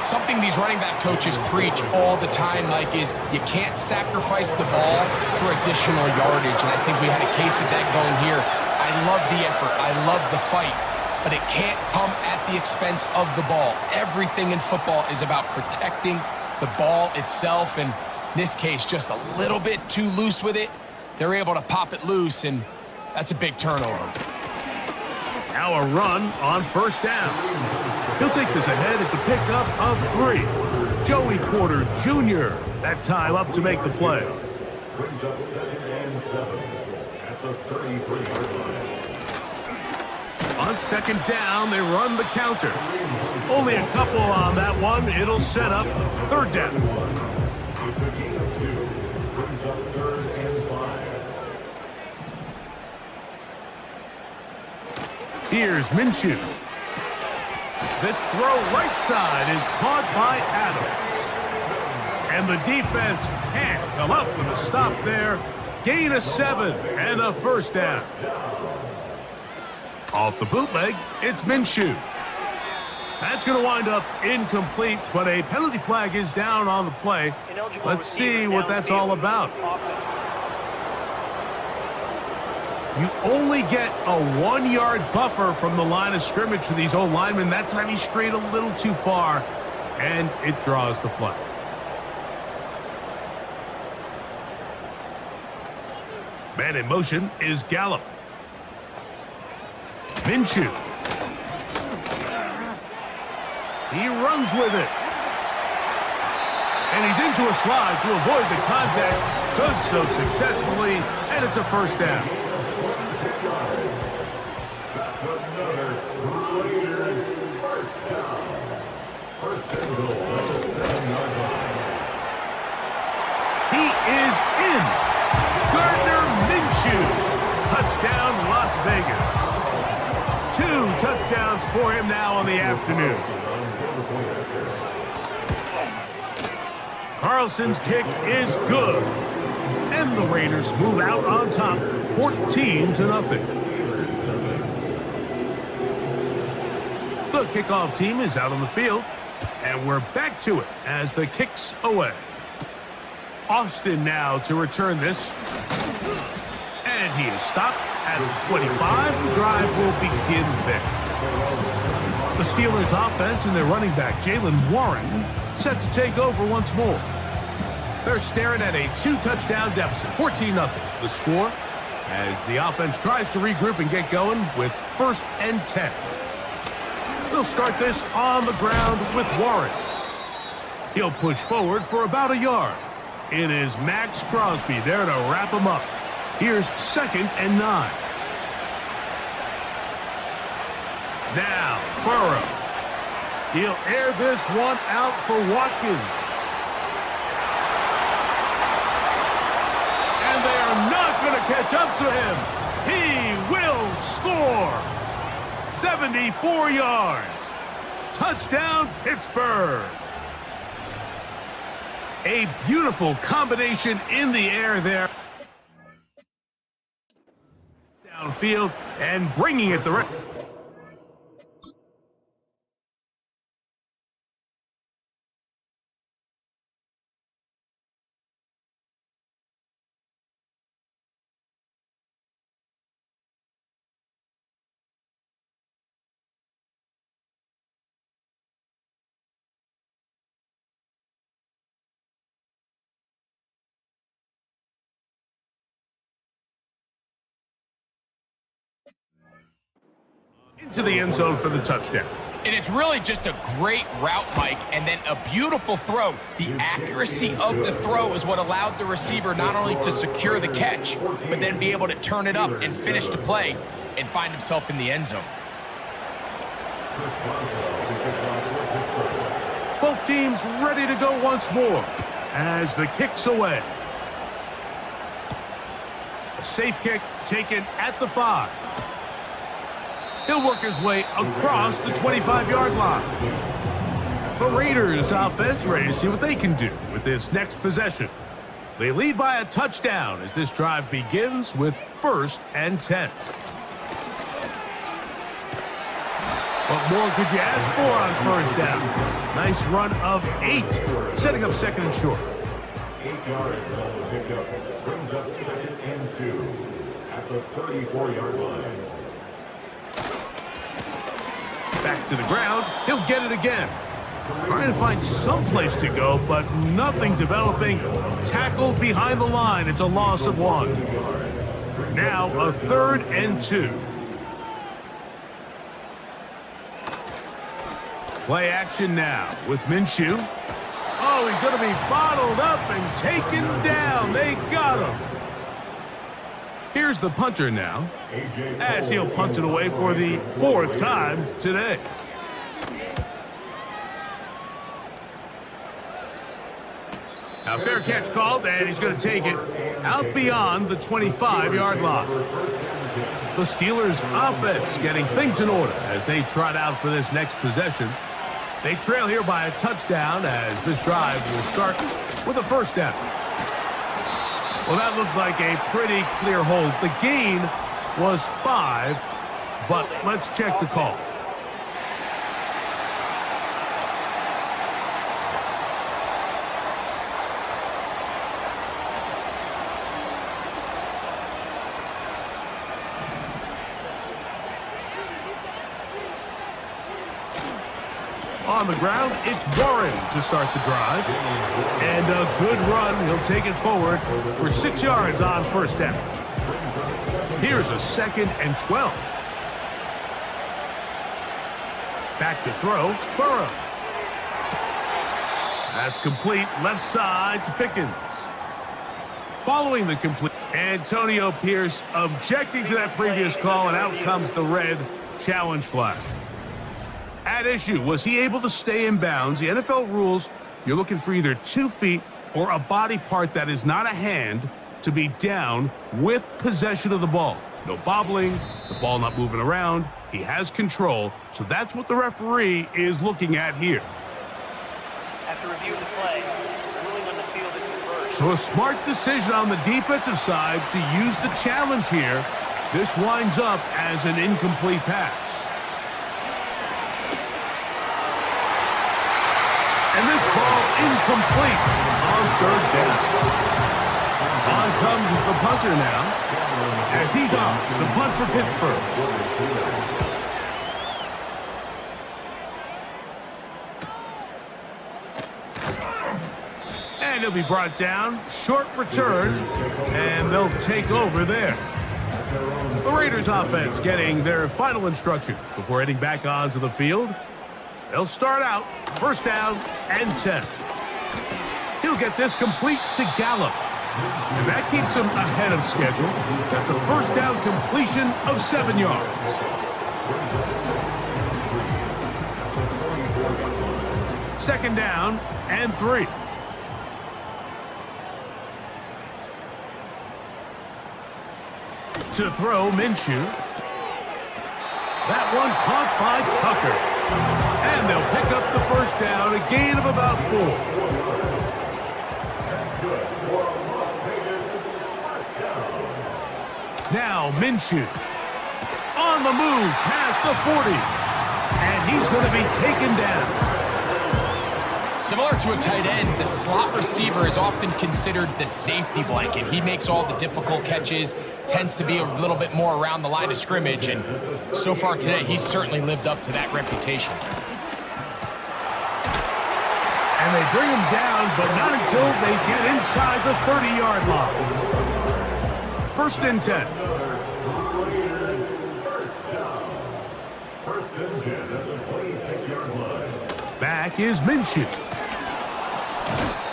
Something these running back coaches preach all the time, Mike, is you can't sacrifice the ball for additional yardage. And I think we had a case of that going here. I love the effort. I love the fight. But it can't come at the expense of the ball. Everything in football is about protecting the ball itself. And in this case, just a little bit too loose with it. They're able to pop it loose, and that's a big turnover. Now a run on 1st down. He'll take this ahead. It's a pickup of 3. Joey Porter Jr. that time up to make the play. Brings up 2nd and 7 at the 33-yard line. On 2nd down, they run the counter. Only a couple on that one. It'll set up 3rd down. It's a gain of 2. Brings up 3rd and 5. Here's Minshew. This throw right side is caught by Adams. And the defense can't come up with a stop there. Gain of 7 and a 1st down. Off the bootleg, it's Minshew. That's going to wind up incomplete, but a penalty flag is down on the play. Let's see what that's all about. You only get a 1-yard buffer from the line of scrimmage for these old linemen. That time he strayed a little too far, and it draws the flag. Man in motion is Gallup. Minshew. He runs with it. And he's into a slide to avoid the contact. Does so successfully, and it's a 1st down. That's another Raiders 1st down. 1st and goal at the 7-yard line. He is in. Gardner Minshew. Touchdown, Las Vegas. 2 touchdowns for him now on the afternoon. Carlson's kick is good. And the Raiders move out on top, 14-0. The kickoff team is out on the field, and we're back to it as the kick's away. Austin now to return this. And he is stopped at the 25. The drive will begin there. The Steelers offense and their running back, Jaylen Warren, set to take over once more. They're staring at a 2-touchdown deficit, 14-0. The score as the offense tries to regroup and get going with 1st and 10. They'll start this on the ground with Warren. He'll push forward for about a yard. It is Max Crosby there to wrap him up. Here's 2nd and 9. Now, Burrow. He'll air this one out for Watkins. And they are not going to catch up to him. He will score. 74 yards. Touchdown, Pittsburgh. A beautiful combination in the air there. Downfield and bringing it the right. Into the end zone for the touchdown. And it's really just a great route, Mike, and then a beautiful throw. The accuracy of the throw is what allowed the receiver not only to secure the catch, but then be able to turn it up and finish the play and find himself in the end zone. Both teams ready to go once more as the kick's away. A safe kick taken at the 5. He'll work his way across the 25-yard line. The Raiders offense ready to see what they can do with this next possession. They lead by a touchdown as this drive begins with 1st and 10. What more could you ask for on 1st down? Nice run of 8, setting up 2nd and short. 8 yards on the pickup. Brings up 2nd and 2 at the 34-yard line. Back to the ground. He'll get it again. Trying to find some place to go, but nothing developing. Tackled behind the line. It's a loss of 1. Now a 3rd and 2. Play action now with Minshew. Oh, he's going to be bottled up and taken down. They got him. Here's the punter now, as he'll punt it away for the 4th time today. Now, fair catch called, and he's going to take it out beyond the 25-yard line. The Steelers' offense getting things in order as they trot out for this next possession. They trail here by a touchdown as this drive will start with a 1st down. Well, that looked like a pretty clear hold. The gain was 5, but let's check the call. On the ground, it's Warren to start the drive. And a good run. He'll take it forward for 6 yards on 1st down. Here's a 2nd and 12. Back to throw, Burrow. That's complete, left side to Pickens. Following the complete, Antonio Pierce objecting to that previous call, and out comes the red challenge flag. At issue, was he able to stay in bounds? The NFL rules, you're looking for either 2 feet or a body part that is not a hand to be down with possession of the ball. No bobbling, the ball not moving around. He has control, so that's what the referee is looking at here. After reviewing the play, ruling on the field is reversed. So a smart decision on the defensive side to use the challenge here. This winds up as an incomplete pass. incomplete on third down. On comes the punter now, as he's off to punt for Pittsburgh. And he'll be brought down, short return, and they'll take over there. The Raiders offense getting their final instructions before heading back onto the field. They'll start out first down and 10. He'll get this complete to Gallup. And that keeps him ahead of schedule. That's a first down completion of 7 yards. Second down and 3. To throw, Minshew. That one caught by Tucker. And they'll pick up the first down, a gain of about 4. Now Minshew on the move past the 40. And he's going to be taken down. Similar to a tight end, the slot receiver is often considered the safety blanket. He makes all the difficult catches, tends to be a little bit more around the line of scrimmage, and so far today, he's certainly lived up to that reputation. And they bring him down, but not until they get inside the 30-yard line. First and 10. First and 10 at the 26-yard line. Back is Minshew.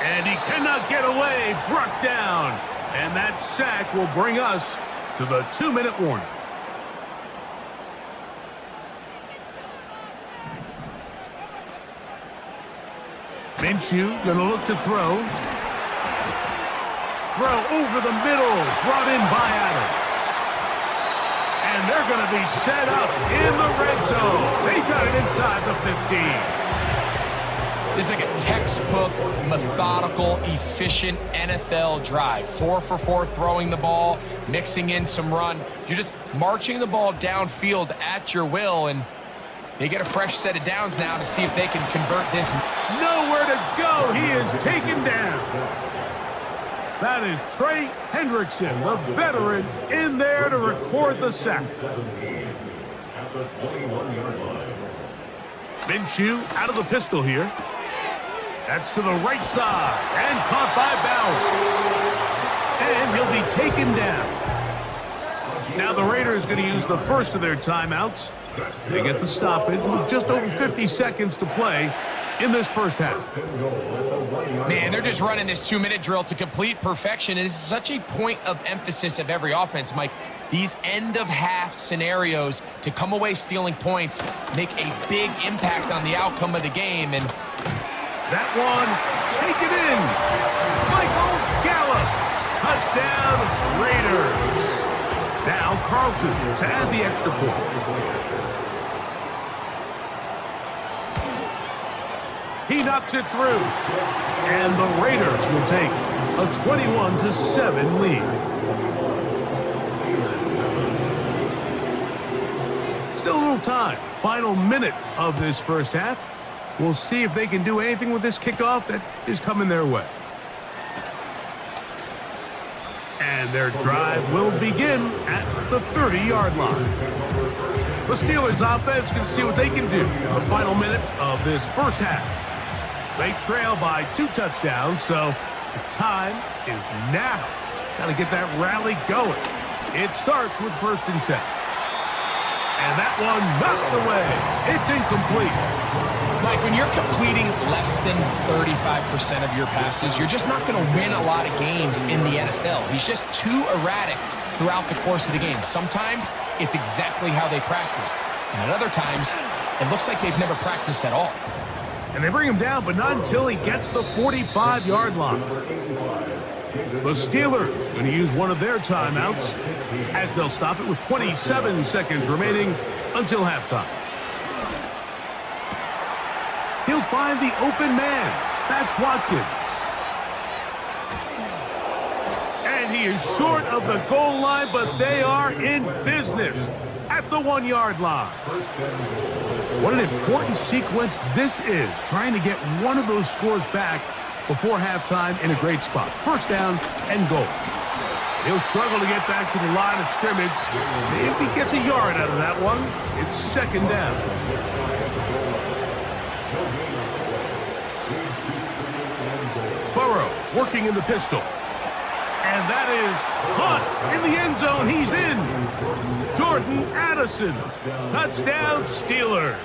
And he cannot get away, brought down. And that sack will bring us to the 2-minute warning. Minshew going to look to throw. Throw over the middle, brought in by Adams. And they're going to be set up in the red zone. They've got it inside the 15. This is like a textbook, methodical, efficient NFL drive. 4 for 4 throwing the ball, mixing in some run. You're just marching the ball downfield at your will, and they get a fresh set of downs now to see if they can convert this. Nowhere to go. He is taken down. That is Trey Hendrickson, the veteran, in there to record the sack. At the 21-yard line. Minshew out of the pistol here. That's to the right side and caught by Bowers. And he'll be taken down. Now the Raiders going to use the first of their timeouts. They get the stoppage with just over 50 seconds to play in this first half. Man, they're just running this 2-minute drill to complete perfection. And this is such a point of emphasis of every offense, Mike. These end-of-half scenarios to come away stealing points make a big impact on the outcome of the game. And that one, take it in. Michael Gallup, touchdown Raiders. Now Carlson to add the extra point. He knocks it through. And the Raiders will take a 21-7 lead. Still a little time. Final minute of this first half. We'll see if they can do anything with this kickoff that is coming their way. And their drive will begin at the 30-yard line. The Steelers offense can see what they can do in the final minute of this first half. They trail by 2 touchdowns, so the time is now. Got to get that rally going. It starts with first and 10. And that one knocked away. It's incomplete. Mike, when you're completing less than 35% of your passes, you're just not going to win a lot of games in the NFL. He's just too erratic throughout the course of the game. Sometimes it's exactly how they practiced. And at other times, it looks like they've never practiced at all. And they bring him down, but not until he gets the 45-yard line. The Steelers going to use one of their timeouts as they'll stop it with 27 seconds remaining until halftime. He'll find the open man. That's Watkins. And he is short of the goal line, but they are in business at the 1-yard line. What an important sequence this is, trying to get one of those scores back before halftime in a great spot. First down and goal. He'll struggle to get back to the line of scrimmage. If he gets a yard out of that one, it's second down. Burrow working in the pistol. And that is caught in the end zone. He's in. Jordan Addison. Touchdown, Steelers.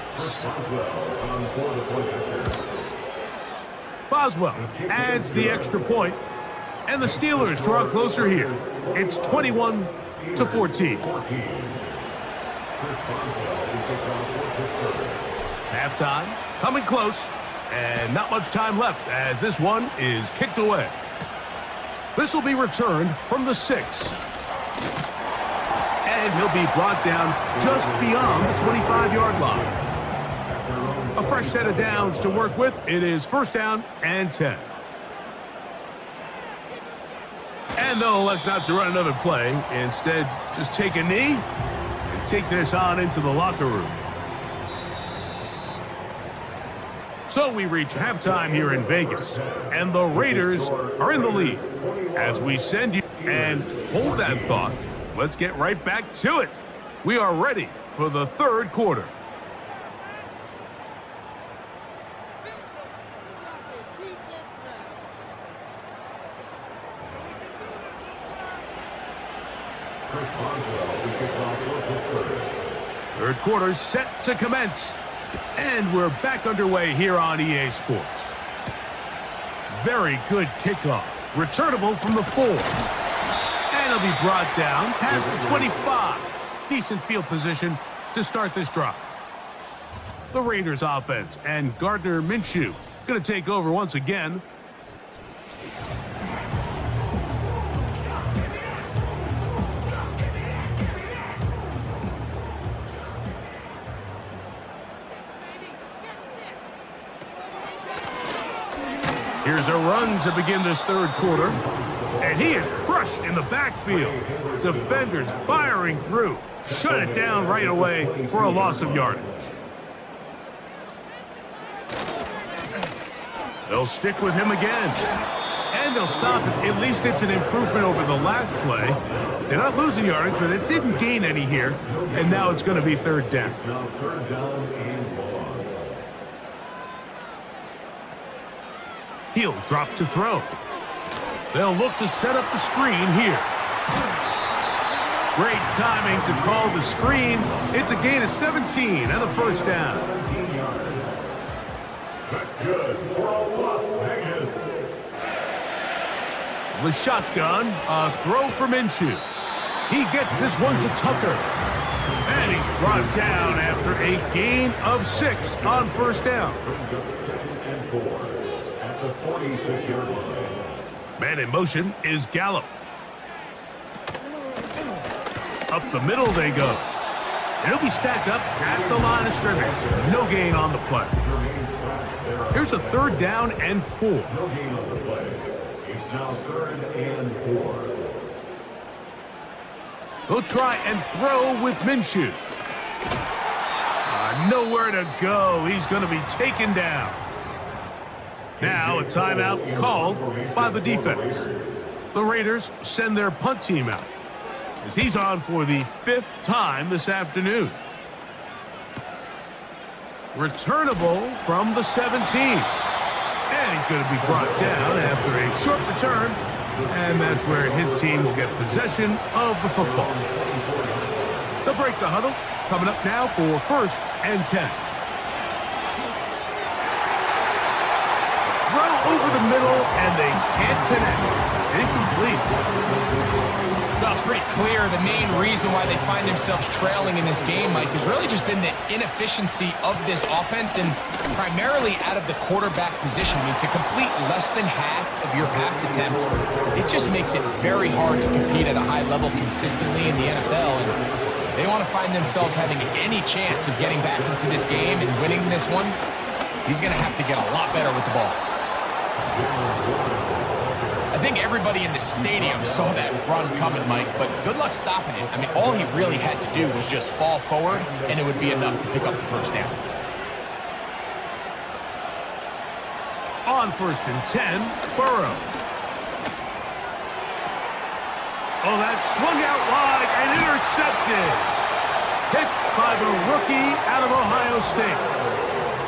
Boswell adds the extra point, and the Steelers draw closer here. It's 21-14. Halftime coming close, and not much time left as this one is kicked away. This will be returned from the 6. And he'll be brought down just beyond the 25-yard line. A fresh set of downs to work with. It is first down and 10. And they'll elect not to run another play. Instead, just take a knee and take this on into the locker room. So we reach halftime here in Vegas, and the Raiders are in the lead. As we send you, and hold that thought, let's get right back to it. We are ready for the third quarter. Third quarter set to commence. And we're back underway here on EA Sports. Very good kickoff. Returnable from the 4. And he'll be brought down past the 25. Decent field position to start this drive. The Raiders offense and Gardner Minshew going to take over once again. Here's a run to begin this third quarter. And he is crushed in the backfield. Defenders firing through. Shut it down right away for a loss of yardage. They'll stick with him again. And they'll stop it. At least it's an improvement over the last play. They're not losing yardage, but it didn't gain any here. And now it's going to be third down. Now third down and 1. He'll drop to throw. They'll look to set up the screen here. Great timing to call the screen. It's a gain of 17 and a first down. That's good for Las Vegas. The shotgun, a throw for Minshew. He gets this one to Tucker. And he's brought down after a gain of 6 on first down. Second and 4 at the 46-yard line. Man in motion is Gallup. Up the middle they go. And he'll be stacked up at the line of scrimmage. No gain on the play. Here's a third down and 4. No gain on the play. It's now third and 4. He'll try and throw with Minshew. Nowhere to go. He's going to be taken down. Now a timeout called by the defense. The Raiders send their punt team out, as he's on for the 5th time this afternoon. Returnable from the 17. And he's going to be brought down after a short return. And that's where his team will get possession of the football. They'll break the huddle. Coming up now for first and 10. Throw over the middle, and they can't connect. It's incomplete. Well, it's pretty clear the main reason why they find themselves trailing in this game, Mike, has really just been the inefficiency of this offense and primarily out of the quarterback position. I mean, to complete less than half of your pass attempts, it just makes it very hard to compete at a high level consistently in the NFL. And if they want to find themselves having any chance of getting back into this game and winning this one, he's going to have to get a lot better with the ball. I think everybody in the stadium saw that run coming, Mike, but good luck stopping it. I mean, all he really had to do was just fall forward, and it would be enough to pick up the first down. On 1st and 10, Burrow. Oh, that swung out wide and intercepted. Picked by the rookie out of Ohio State.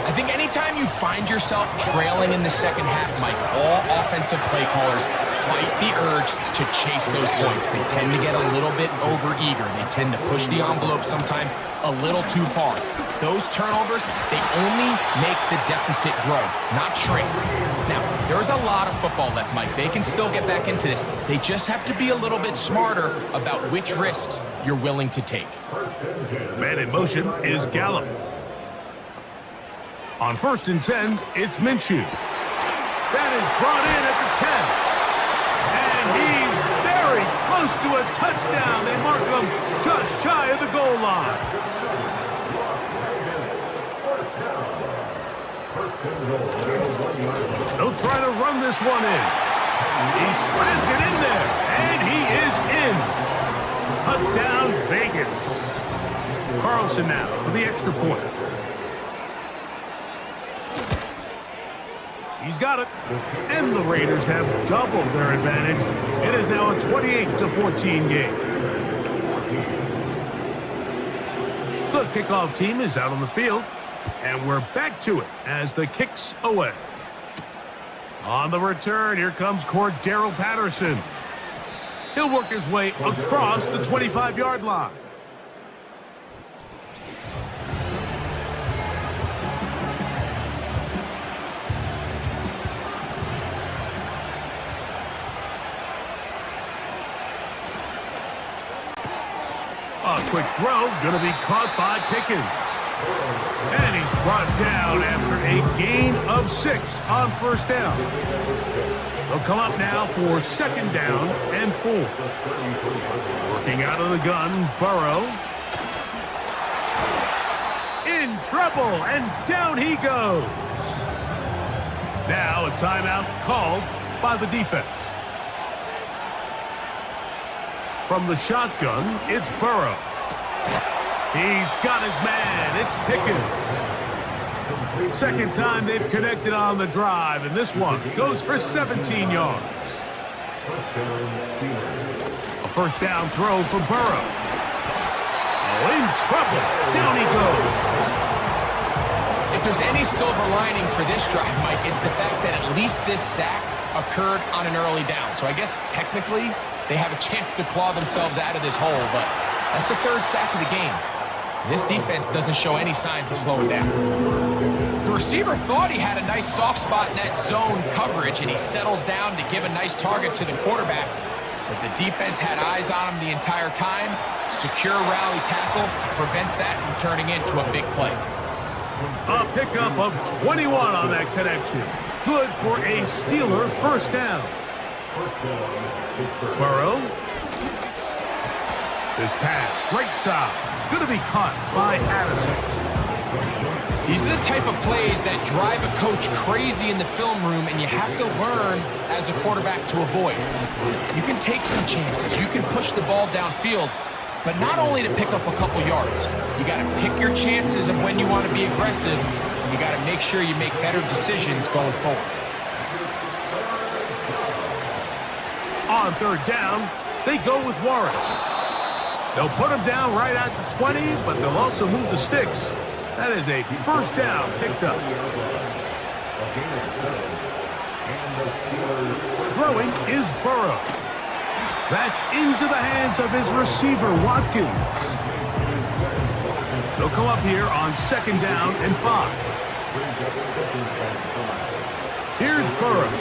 I think anytime you find yourself trailing in the second half, Mike, all offensive play callers fight the urge to chase those points. They tend to get a little bit overeager. They tend to push the envelope sometimes a little too far. Those turnovers, they only make the deficit grow, not shrink. Now, there's a lot of football left, Mike. They can still get back into this. They just have to be a little bit smarter about which risks you're willing to take. Man in motion is Gallup. On 1st and 10, it's Minshew. That is brought in at the 10. And he's very close to a touchdown. They mark him just shy of the goal line. They'll try to run this one in. He slams it in there, and he is in. Touchdown, Vegas. Carlson now for the extra point. He's got it. And the Raiders have doubled their advantage. It is now a 28-14 game. The kickoff team is out on the field. And we're back to it as the kick's away. On the return, here comes Cordero Patterson. He'll work his way across the 25-yard line. A quick throw, going to be caught by Pickens. And he's brought down after a gain of 6 on 1st down. They'll come up now for 2nd down and 4. Working out of the gun, Burrow. In trouble, and down he goes. Now a timeout called by the defense. From the shotgun, it's Burrow. He's got his man. It's Pickens. 2nd time they've connected on the drive, and this one goes for 17 yards. A 1st down throw for Burrow. Oh, in trouble. Down he goes. If there's any silver lining for this drive, Mike, it's the fact that at least this sack occurred on an early down. So I guess technically they have a chance to claw themselves out of this hole, but that's the 3rd sack of the game. This defense doesn't show any signs of slowing down. The receiver thought he had a nice soft spot in that zone coverage, and he settles down to give a nice target to the quarterback. But the defense had eyes on him the entire time. Secure rally tackle prevents that from turning into a big play. A pickup of 21 on that connection. Good for a Steeler 1st down. Burrow. This pass, right side. Going to be caught by Addison. These are the type of plays that drive a coach crazy in the film room, and you have to learn as a quarterback to avoid. You can take some chances. You can push the ball downfield, but not only to pick up a couple yards. You got to pick your chances of when you want to be aggressive. You got to make sure you make better decisions going forward. On 3rd down, they go with Warren. They'll put him down right at the 20, but they'll also move the sticks. That is a 1st down picked up. Throwing is Burrow. That's into the hands of his receiver, Watkins. They'll come up here on 2nd down and 5. Here's Burrow.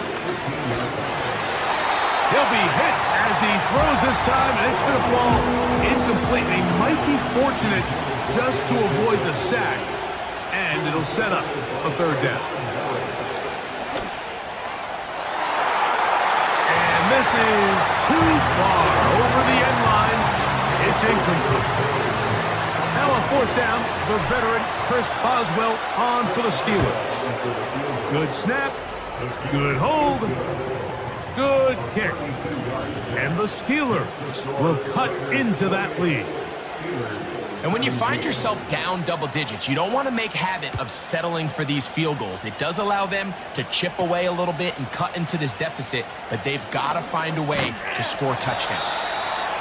He'll be hit as he throws this time, and it's going to fall incomplete. They might be fortunate just to avoid the sack, and it'll set up a 3rd down. And this is too far over the end line. It's incomplete. Now on 4th down, the veteran Chris Boswell on for the Steelers. Good snap, good hold, good kick. And the Steelers will cut into that lead. And when you find yourself down double digits, you don't want to make habit of settling for these field goals. It does allow them to chip away a little bit and cut into this deficit, but they've got to find a way to score touchdowns.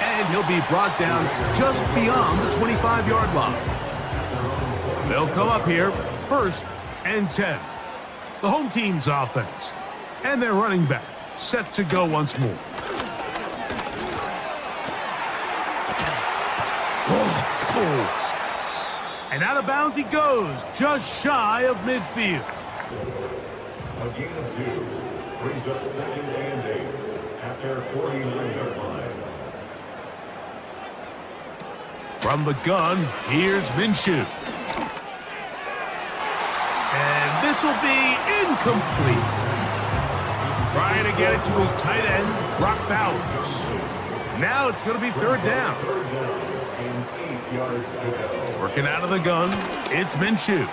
And he'll be brought down just beyond the 25-yard line. They'll come up here, 1st and 10. The home team's offense. And their running back set to go once more. And out of bounds he goes, just shy of midfield. A gain of 2 brings up 2nd and 8 at their 49-yard line. From the gun, here's Minshew. And this will be incomplete. Trying to get it to his tight end, Brock Bowers. Now it's going to be 3rd down. And 8 yards to go. Working out of the gun, it's Minshew.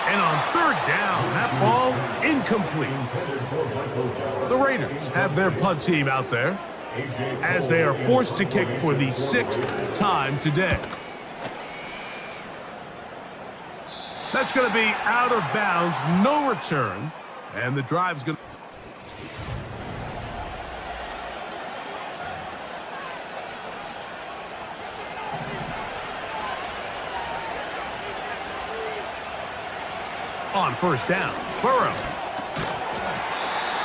And on 3rd down, that ball incomplete. The Raiders have their punt team out there as they are forced to kick for the 6th time today. That's going to be out of bounds, no return, and the drive's going to... On 1st down, Burrow.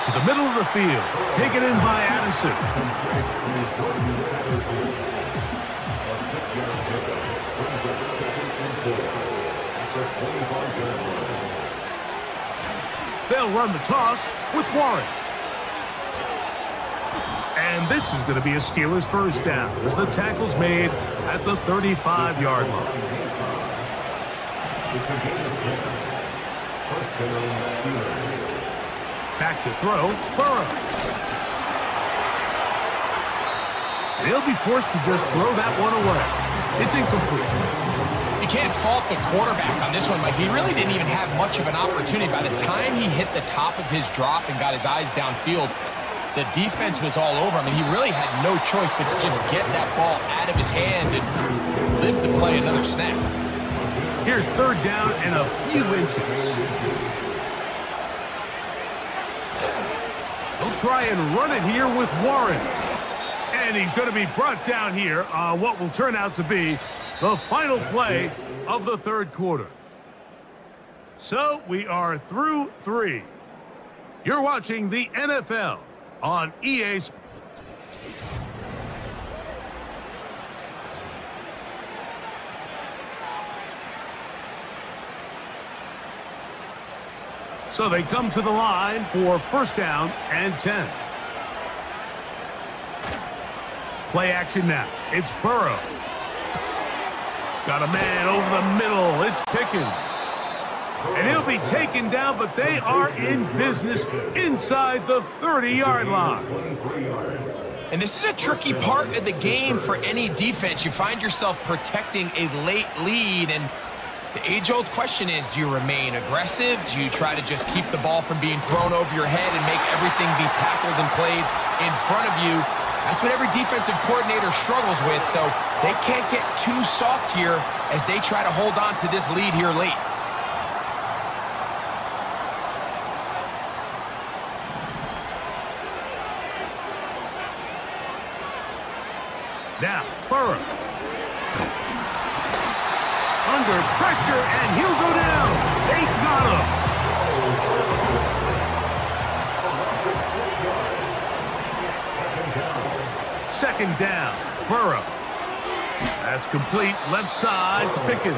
To the middle of the field, taken in by Addison. They'll run the toss with Warren. And this is going to be a Steelers 1st down as the tackle's made at the 35-yard line. Back to throw, Burrow. They'll be forced to just throw that one away. It's incomplete. You can't fault the quarterback on this one, Mike. He really didn't even have much of an opportunity. By the time he hit the top of his drop and got his eyes downfield, the defense was all over him, and he really had no choice but to just get that ball out of his hand and live to play another snap. Here's 3rd down and a few inches. They'll try and run it here with Warren. And he's going to be brought down here on what will turn out to be the final play of the 3rd quarter. So we are through 3. You're watching the NFL on EA Sports. So they come to the line for 1st down and 10. Play action now. It's Burrow. Got a man over the middle. It's Pickens. And he'll be taken down, but they are in business inside the 30-yard line. And this is a tricky part of the game for any defense. You find yourself protecting a late lead, and the age-old question is, do you remain aggressive? Do you try to just keep the ball from being thrown over your head and make everything be tackled and played in front of you? That's what every defensive coordinator struggles with, so they can't get too soft here as they try to hold on to this lead here late. Now, Burrow. Under pressure, and he'll go down. They got him. 2nd down, Burrow. That's complete. Left side to Pickens.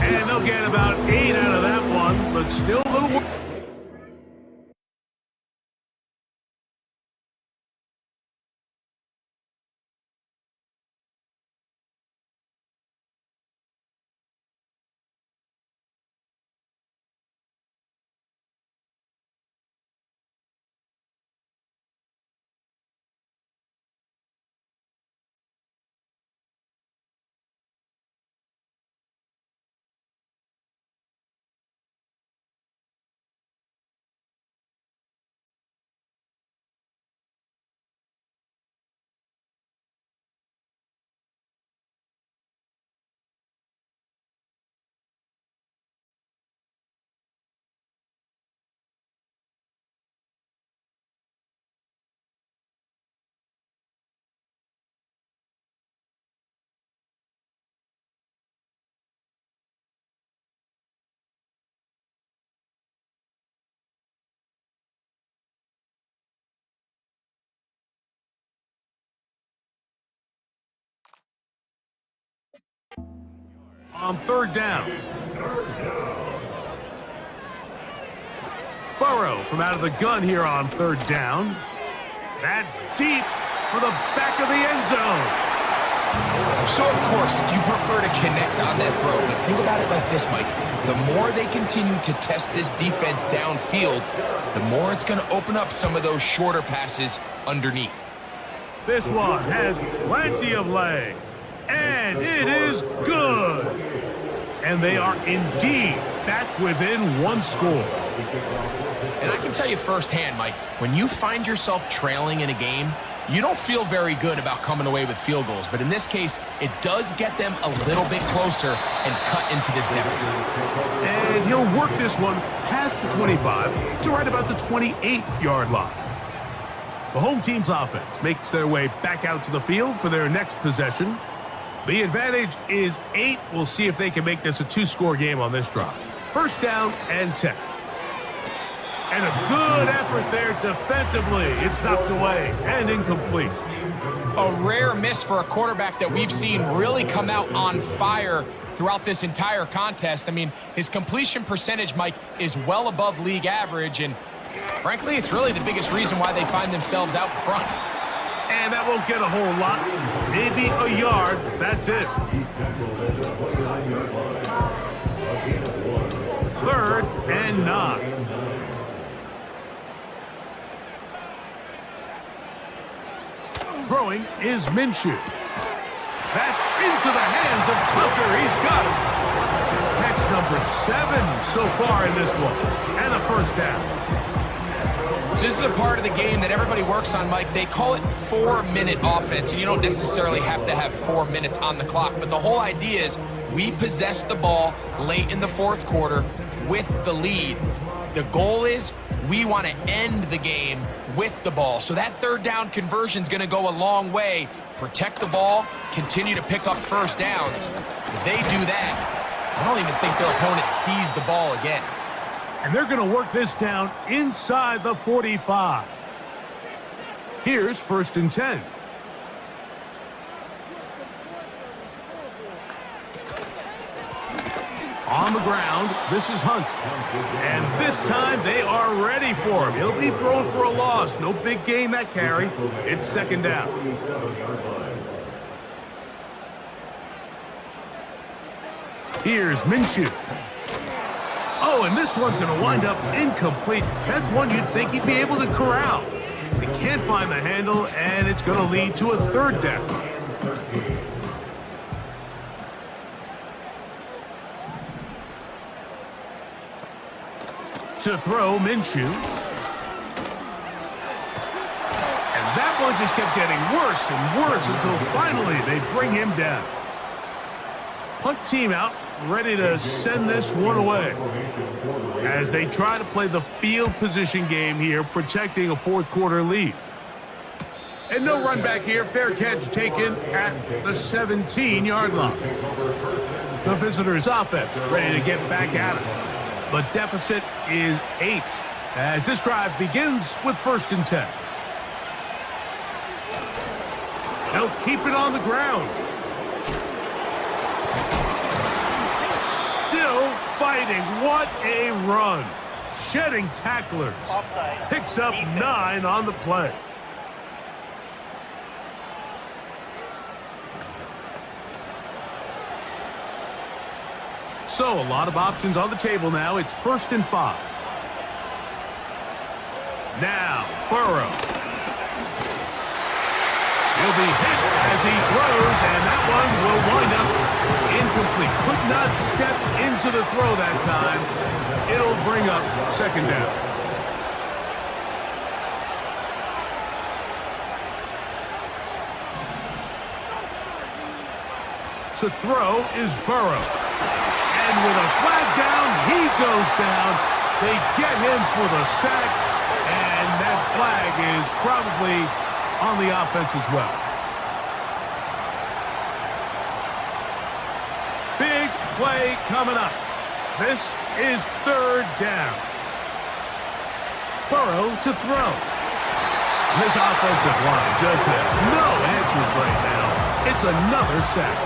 And they'll get about 8 out of that one, but still a little work. on third down. Burrow from out of the gun here on third down. That's deep for the back of the end zone. So, of course, you prefer to connect on that throw, but think about it like this, Mike. The more they continue to test this defense downfield, the more it's going to open up some of those shorter passes underneath. This one has plenty of leg, and it is good. And they are indeed back within one score. And I can tell you firsthand, Mike, when you find yourself trailing in a game, you don't feel very good about coming away with field goals. But in this case, it does get them a little bit closer and cut into this deficit. And he'll work this one past the 25 to right about the 28-yard line. The home team's offense makes their way back out to the field for their next possession. The advantage is 8. We'll see if they can make this a 2-score game on this drive. First down and 10. And a good effort there defensively. It's knocked away and incomplete. A rare miss for a quarterback that we've seen really come out on fire throughout this entire contest. I mean, his completion percentage, Mike, is well above league average, and frankly, it's really the biggest reason why they find themselves out front. And that won't get a whole lot. Maybe a yard. That's it. Third and 9. Throwing is Minshew. That's into the hands of Tucker. He's got it. Catch number 7 so far in this one. And a first down. So this is a part of the game that everybody works on, Mike. They call it 4-minute offense, and you don't necessarily have to have 4 minutes on the clock. But the whole idea is we possess the ball late in the fourth quarter with the lead. The goal is we want to end the game with the ball. So that third down conversion is going to go a long way. Protect the ball, continue to pick up first downs. If they do that, I don't even think their opponent sees the ball again. And they're going to work this down inside the 45. Here's first and 10. On the ground, this is Hunt. And this time they are ready for him. He'll be thrown for a loss. No big gain that carry. It's second down. Here's Minshew. Oh, and this one's going to wind up incomplete. That's one you'd think he'd be able to corral. They can't find the handle, and it's going to lead to a third down. To throw, Minshew. And that one just kept getting worse and worse until finally they bring him down. Punt team out, ready to send this one away as they try to play the field position game here, protecting a fourth quarter lead. And no run back here. Fair catch taken at the 17-yard line. The visitors' offense ready to get back at it. The deficit is 8 as this drive begins with first and 10. They'll keep it on the ground. Still fighting. What a run. Shedding tacklers. Offside. Picks up Defense. 9 on the play. So a lot of options on the table now. It's first and 5. Now, Burrow. He'll be hit as he throws, and that one will wind up incomplete. Could not step into the throw that time. It'll bring up second down. To throw is Burrow. And with a flag down, he goes down. They get him for the sack, and that flag is probably on the offense as well. Big play coming up. This is third down. Burrow to throw. This offensive line just has no answers right now. It's another sack.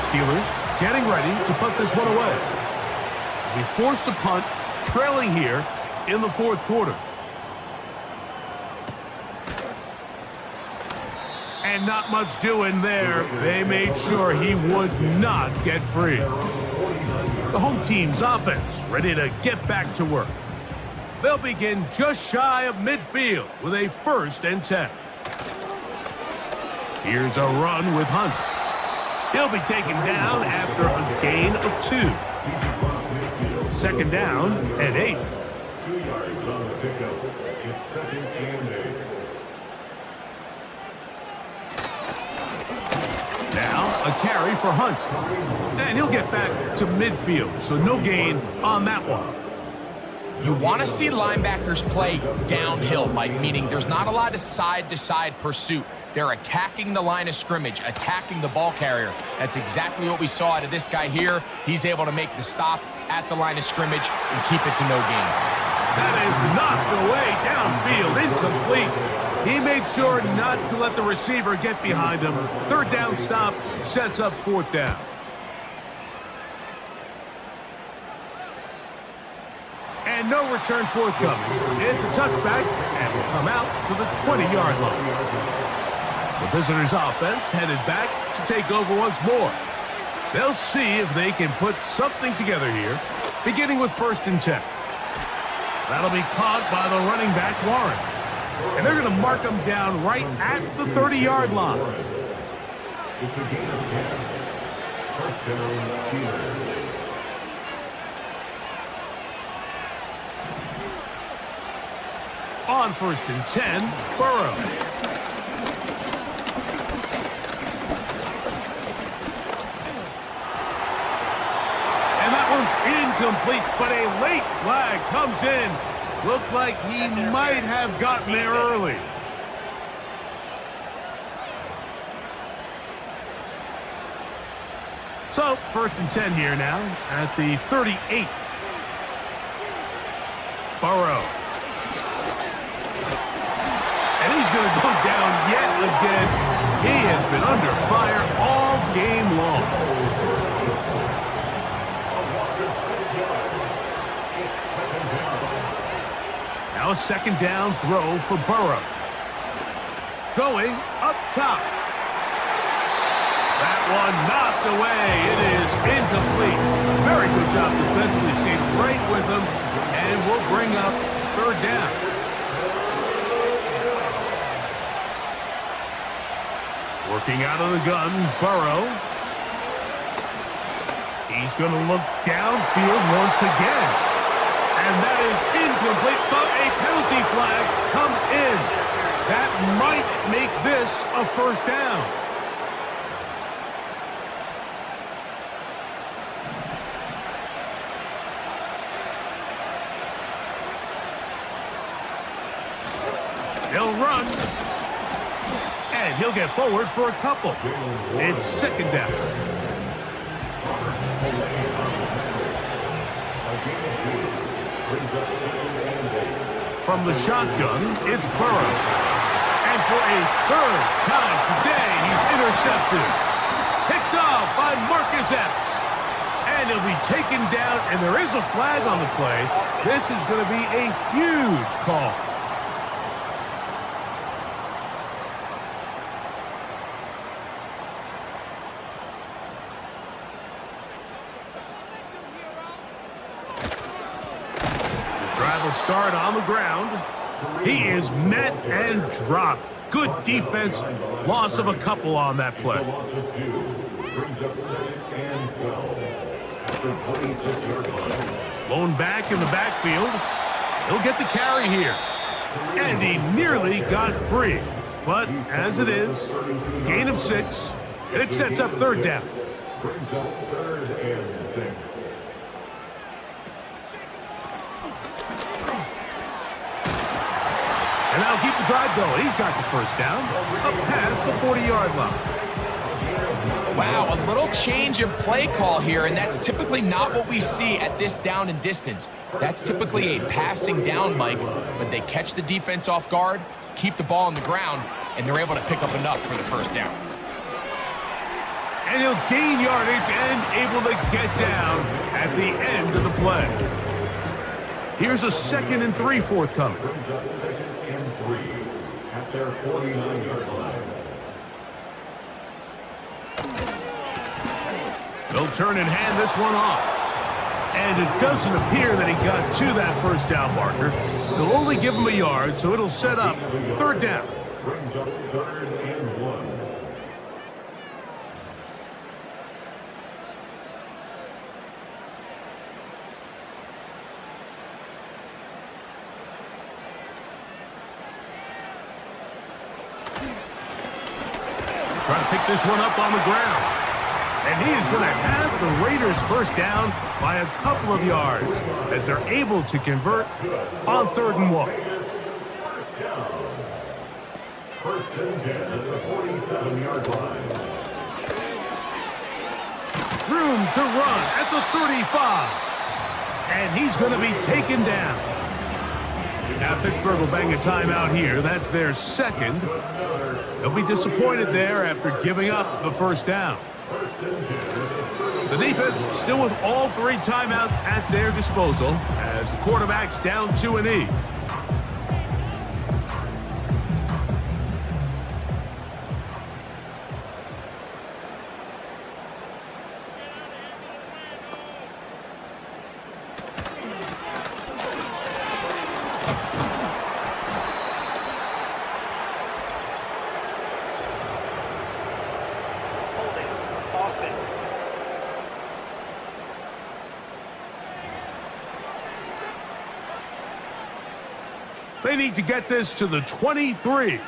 Steelers getting ready to put this one away. We forced a punt, trailing here in the fourth quarter. And not much doing there. They made sure he would not get free. The home team's offense ready to get back to work. They'll begin just shy of midfield with a 1st and 10. Here's a run with Hunt. He'll be taken down after a gain of 2. 2nd down and 8. 2 yards on the pickup. It's 2nd and 8. Now a carry for Hunt. And he'll get back to midfield, so no gain on that one. You want to see linebackers play downhill, Mike, meaning there's not a lot of side-to-side pursuit. They're attacking the line of scrimmage, attacking the ball carrier. That's exactly what we saw out of this guy here. He's able to make the stop at the line of scrimmage and keep it to no gain. That is knocked away downfield, incomplete. He made sure not to let the receiver get behind him. 3rd down stop sets up 4th down. And no return forthcoming. It's a touchback and will come out to the 20-yard line. The visitors' offense headed back to take over once more. They'll see if they can put something together here, beginning with 1st and 10. That'll be caught by the running back, Warren. And they're going to mark him down right at the 30-yard line. It's the gain of 10. 1st down, Steelers. On 1st and 10, Burrow. And that one's incomplete, but a late flag comes in. Looked like he might have gotten there early. So, 1st and 10 here now at the 38. Burrow. And he's going to go down yet again. He has been under fire all game long. Now a 2nd down throw for Burrow. Going up top. That one knocked away. It is incomplete. Very good job defensively. Stayed right with him. And we'll bring up 3rd down. Working out of the gun, Burrow. He's going to look downfield once again. And that is incomplete, but a penalty flag comes in. That might make this a 1st down. He'll run. And he'll get forward for a couple. It's 2nd down. From the shotgun, it's Burrow. And for a 3rd time today, he's intercepted. Picked off by Marcus Epps. And he'll be taken down, and there is a flag on the play. This is going to be a huge call. Start on the ground. He is met and dropped. Good defense. Loss of a couple on that play. Blown back in the backfield. He'll get the carry here. And he nearly got free. But as it is, gain of 6. And it sets up 3rd down. Brings up 3rd and 6. And that'll keep the drive going. He's got the 1st down. Up past the 40-yard line. Wow, a little change of play call here, and that's typically not what we see at this down and distance. That's typically a passing down, Mike, but they catch the defense off guard, keep the ball on the ground, and they're able to pick up enough for the 1st down. And he'll gain yardage and able to get down at the end of the play. Here's a 2nd and 3 forthcoming. Brings up 2nd and 3 at their 49-yard line. They'll turn and hand this one off. And it doesn't appear that he got to that first down marker. They'll only give him a yard, so it'll set up 3rd down. Brings up 3rd and 1. Trying to pick this one up on the ground. And he is going to have the Raiders first down by a couple of yards as they're able to convert on 3rd and 1. First and 10 at the 47-yard line. Room to run at the 35. And he's going to be taken down. Now Pittsburgh will bang a timeout here. That's their 2nd. They'll be disappointed there after giving up the first down. The defense still with all 3 timeouts at their disposal as the quarterback's down to a knee. They need to get this to the 23.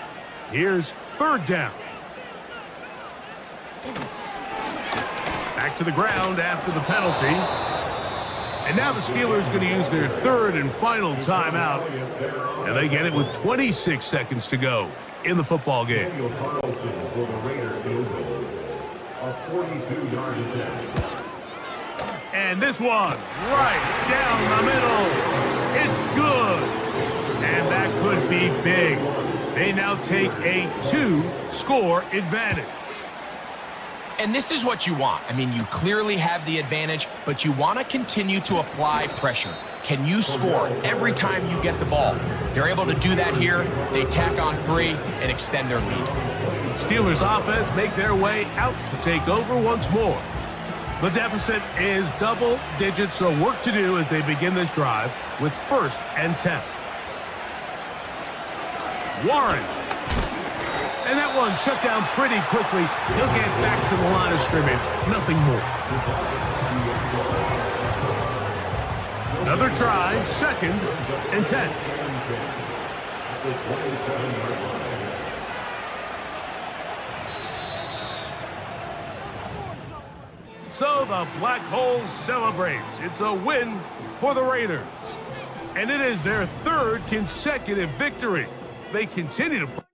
Here's 3rd down. Back to the ground after the penalty. And now the Steelers going to use their 3rd and final timeout. And they get it with 26 seconds to go in the football game. Daniel Carlson for the Raider field goal. A 42-yard attempt. And this one right down the middle. It's good. And that could be big. They now take a 2-score advantage. And this is what you want. I mean, you clearly have the advantage, but you want to continue to apply pressure. Can you score every time you get the ball? They're able to do that here. They tack on 3 and extend their lead. Steelers offense make their way out to take over once more. The deficit is double digits, so work to do as they begin this drive with 1st and 10. Warren. And that one shut down pretty quickly. He'll get back to the line of scrimmage. Nothing more. Another try, 2nd and 10. So the Black Hole celebrates. It's a win for the Raiders. And it is their 3rd consecutive victory. They continue to play.